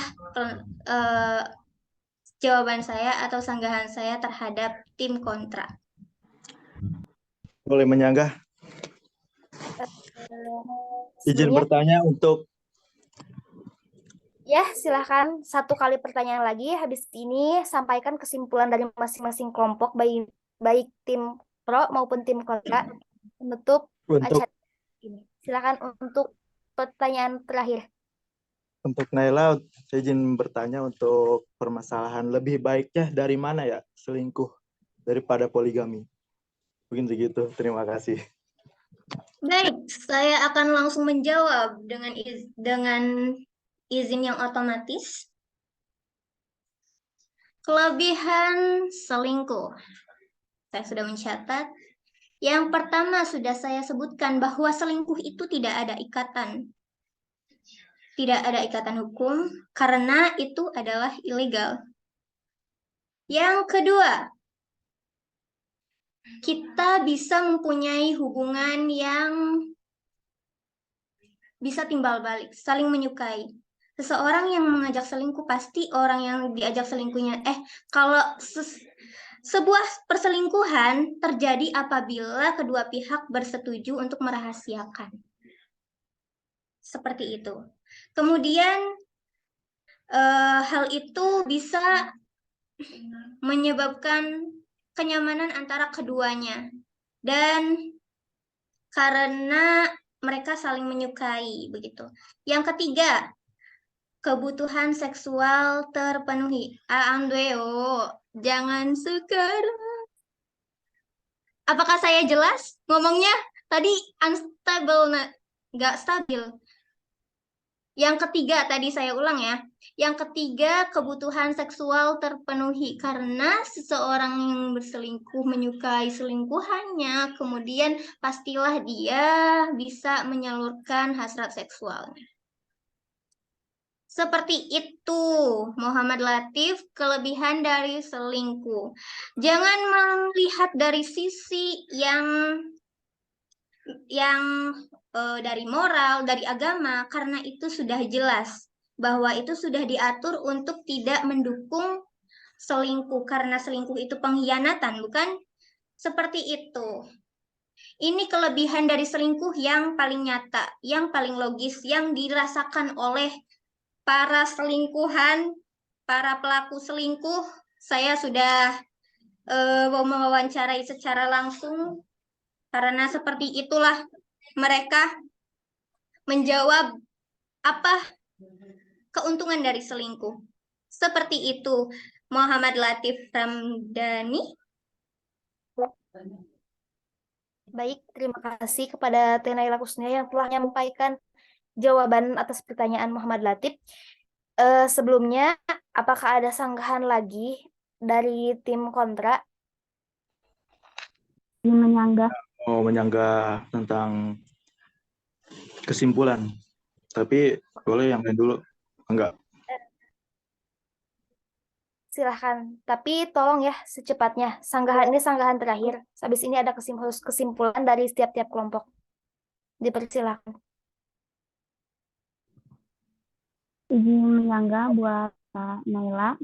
jawaban saya atau sanggahan saya terhadap tim kontra. Boleh menyanggah? Izin Sebelumnya, bertanya untuk ya silahkan 1 kali pertanyaan lagi. Habis ini sampaikan kesimpulan dari masing-masing kelompok, baik tim pro maupun tim kontra, menutup acara ini. Silakan untuk pertanyaan terakhir. Untuk Naila, saya izin bertanya untuk permasalahan lebih baiknya dari mana ya selingkuh daripada poligami? Mungkin begitu. Terima kasih. Baik, saya akan langsung menjawab dengan izin yang otomatis. Kelebihan selingkuh. Saya sudah mencatat. Yang pertama sudah saya sebutkan bahwa selingkuh itu tidak ada ikatan. Tidak ada ikatan hukum karena itu adalah ilegal. Yang kedua, kita bisa mempunyai hubungan yang bisa timbal balik, saling menyukai. Seseorang yang mengajak selingkuh pasti orang yang diajak selingkuhnya. Kalau sebuah perselingkuhan terjadi apabila kedua pihak bersetuju untuk merahasiakan. Seperti itu. Kemudian hal itu bisa menyebabkan kenyamanan antara keduanya. Dan karena mereka saling menyukai begitu. Yang ketiga, kebutuhan seksual terpenuhi. Jangan sekarang. Apakah saya jelas ngomongnya? Tadi unstable, nggak stabil. Yang ketiga, tadi saya ulang ya. Yang ketiga, kebutuhan seksual terpenuhi karena seseorang yang berselingkuh menyukai selingkuhannya, kemudian pastilah dia bisa menyalurkan hasrat seksualnya. Seperti itu, Muhammad Latif, kelebihan dari selingkuh. Jangan melihat dari sisi yang dari moral, dari agama, karena itu sudah jelas bahwa itu sudah diatur untuk tidak mendukung selingkuh, karena selingkuh itu pengkhianatan, bukan? Seperti itu. Ini kelebihan dari selingkuh yang paling nyata, yang paling logis, yang dirasakan oleh para selingkuhan, para pelaku selingkuh. Saya sudah mewawancarai secara langsung, karena seperti itulah mereka menjawab apa keuntungan dari selingkuh. Seperti itu, Muhammad Latif Ramdhani. Baik, terima kasih kepada Naila Kusnia yang telah menyampaikan jawaban atas pertanyaan Muhammad Latif. Sebelumnya, apakah ada sanggahan lagi dari tim kontra? Mau menyanggah tentang kesimpulan, tapi boleh yang lain dulu. Enggak. Silahkan, tapi tolong ya secepatnya. Ini sanggahan terakhir. Habis ini ada kesimpulan dari setiap kelompok. Dipersilakan. Izin menyanggah buat Kak Naila.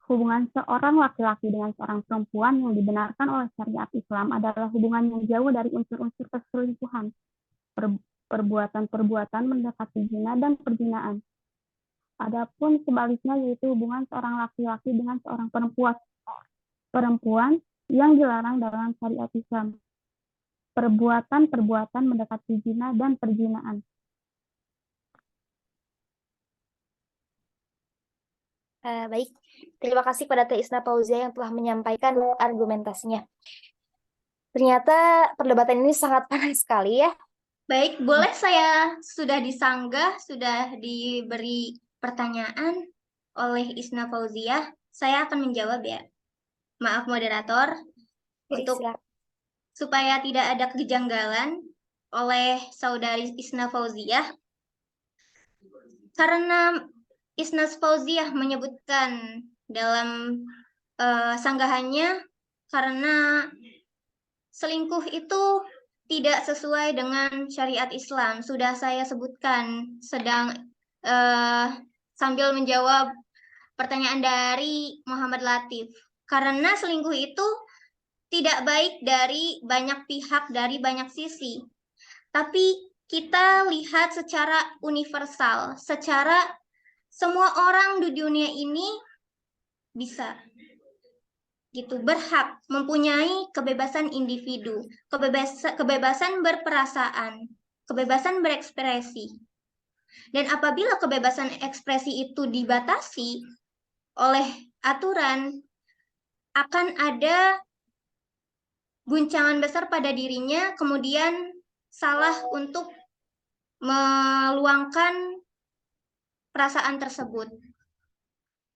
Hubungan seorang laki-laki dengan seorang perempuan yang dibenarkan oleh syariat Islam adalah hubungan yang jauh dari unsur-unsur perselingkuhan, perbuatan-perbuatan mendekati zina dan perzinaan. Adapun sebaliknya yaitu hubungan seorang laki-laki dengan seorang perempuan yang dilarang dalam syariat Islam, perbuatan-perbuatan mendekati zina dan perzinaan. Baik, terima kasih kepada Teh Isna Fauzia yang telah menyampaikan argumentasinya. Ternyata perdebatan ini sangat panas sekali ya. Baik, boleh saya sudah disanggah, sudah diberi pertanyaan oleh Isna Fauzia. saya akan menjawab ya. Maaf moderator, untuk supaya tidak ada kejanggalan oleh saudari Isna Fauziah, karena Isna Fauziah menyebutkan dalam sanggahannya karena selingkuh itu tidak sesuai dengan syariat Islam. Sudah saya sebutkan sambil menjawab pertanyaan dari Muhammad Latif. Karena selingkuh itu tidak baik dari banyak pihak, dari banyak sisi. Tapi kita lihat secara universal, secara semua orang di dunia ini bisa gitu, berhak mempunyai kebebasan individu, kebebasan berperasaan, kebebasan berekspresi. Dan apabila kebebasan ekspresi itu dibatasi oleh aturan, akan ada guncangan besar pada dirinya, kemudian salah untuk meluangkan perasaan tersebut.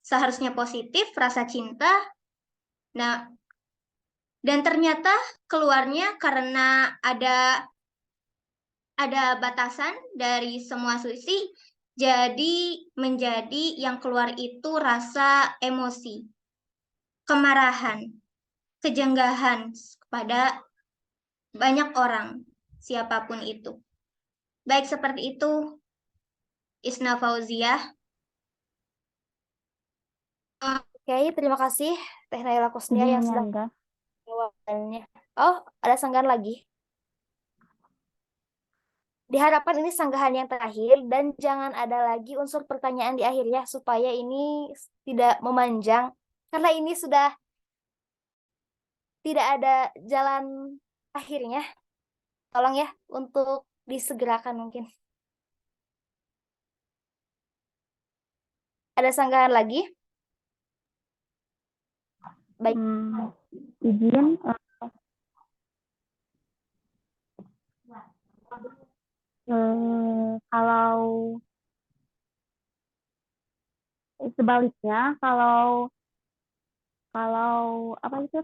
Seharusnya positif, rasa cinta. Nah, dan ternyata keluarnya karena ada batasan dari semua sisi, jadi menjadi yang keluar itu rasa emosi, kemarahan, kejanggahan kepada banyak orang, siapapun itu. Baik seperti itu, Isna Fauziah. Oke, terima kasih Teh Naila Kusnia yang sudah jawabannya. Oh, ada sanggahan lagi. Diharapkan ini sanggahan yang terakhir dan jangan ada lagi unsur pertanyaan di akhir ya, supaya ini tidak memanjang karena ini sudah tidak ada jalan akhirnya. Tolong ya untuk disegerakan mungkin. Ada sanggahan lagi? Baik. Izin kalau sebaliknya kalau apa itu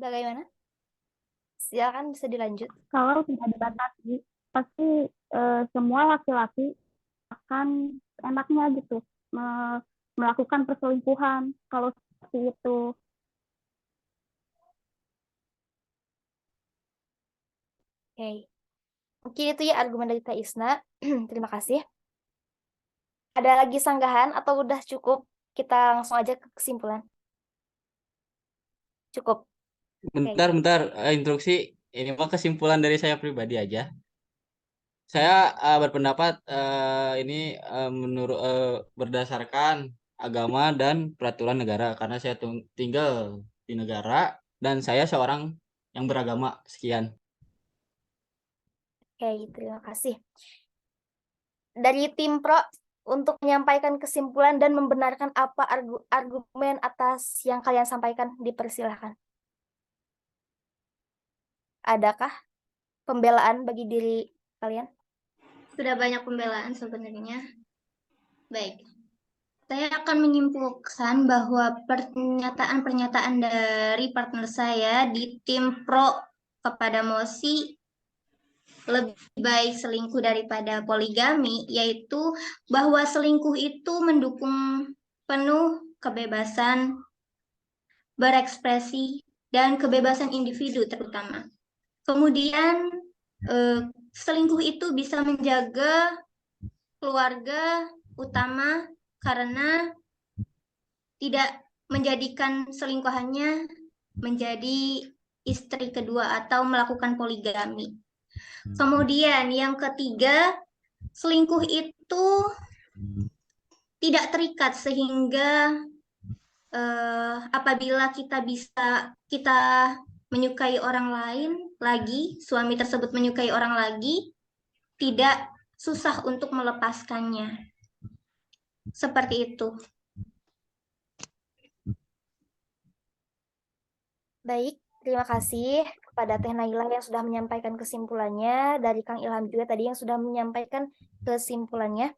Bagaimana? Silakan bisa dilanjut. Kalau tidak dibatasi, pasti semua laki-laki akan enaknya gitu melakukan perselingkuhan kalau seperti itu. Oke. Mungkin itu ya argumen dari Teh Isna. Terima kasih. Ada lagi sanggahan atau udah cukup? Kita langsung aja ke kesimpulan. Cukup. Bentar, instruksi. Ini mah kesimpulan dari saya pribadi aja. Saya berpendapat ini menurut berdasarkan agama dan peraturan negara karena saya tinggal di negara dan saya seorang yang beragama. Sekian. Oke, terima kasih. Dari tim Pro untuk menyampaikan kesimpulan dan membenarkan apa argumen atas yang kalian sampaikan, dipersilahkan. Adakah pembelaan bagi diri kalian? Sudah banyak pembelaan sebenarnya. Baik. Saya akan menyimpulkan bahwa pernyataan-pernyataan dari partner saya di tim Pro kepada Mosi lebih baik selingkuh daripada poligami, yaitu bahwa selingkuh itu mendukung penuh kebebasan berekspresi dan kebebasan individu terutama. Kemudian selingkuh itu bisa menjaga keluarga utama karena tidak menjadikan selingkuhannya menjadi istri kedua atau melakukan poligami. Kemudian yang ketiga, selingkuh itu tidak terikat sehingga apabila kita menyukai orang lain lagi, suami tersebut menyukai orang lagi, tidak susah untuk melepaskannya. Seperti itu. Baik, Terima kasih kepada Teh Naila yang sudah menyampaikan kesimpulannya, dari Kang Ilham juga tadi yang sudah menyampaikan kesimpulannya.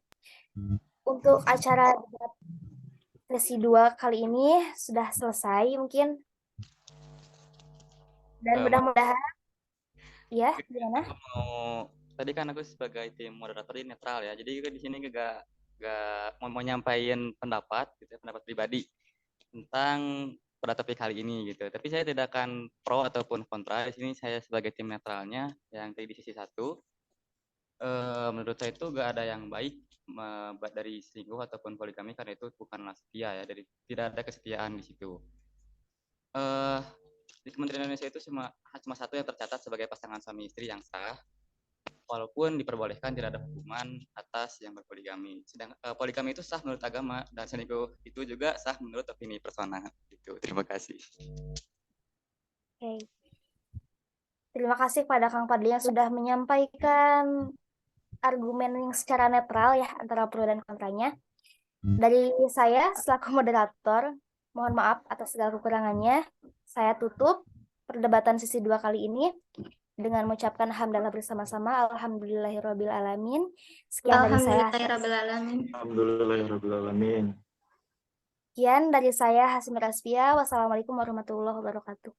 Untuk acara sesi 2 kali ini sudah selesai mungkin. Dan mudah-mudahan, ya, gimana? Tadi kan aku sebagai tim moderator ini netral ya, jadi di sini gak mau menyampaikan pendapat, gitu, pendapat pribadi tentang pada topik kali ini gitu. Tapi saya tidak akan pro ataupun kontra. Di sini saya sebagai tim netralnya yang tadi di sisi 1. Menurut saya itu gak ada yang baik dari selingkuh ataupun poligami karena itu bukanlah setia ya. Jadi tidak ada kesetiaan di situ. Di Kementerian Indonesia itu cuma satu yang tercatat sebagai pasangan suami istri yang sah. Walaupun diperbolehkan tidak ada hukuman atas yang berpoligami. Sedang poligami itu sah menurut agama dan selingkuh itu juga sah menurut opini personal. Gitu. Terima kasih. Oke. Terima kasih kepada Kang Fadli yang sudah menyampaikan argumen yang secara netral ya antara pro dan kontranya. Dari saya selaku moderator, mohon maaf atas segala kekurangannya. Saya tutup perdebatan sesi 2 kali ini dengan mengucapkan hamdalah bersama-sama. Alhamdulillahirrabbilalamin. Sekian dari saya. Alhamdulillahirrahmanirrahim. Sekian dari saya Hasmi Rasfia. Wassalamualaikum warahmatullahi wabarakatuh.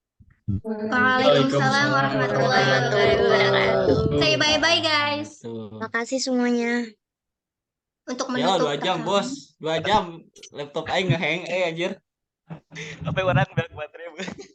Waalaikumsalam warahmatullahi wabarakatuh. Say bye-bye guys. Terima kasih semuanya. Untuk Ya menutup 2 jam bos, 2 jam laptop aing ngehang anjir. Sampai orang bilang baterai.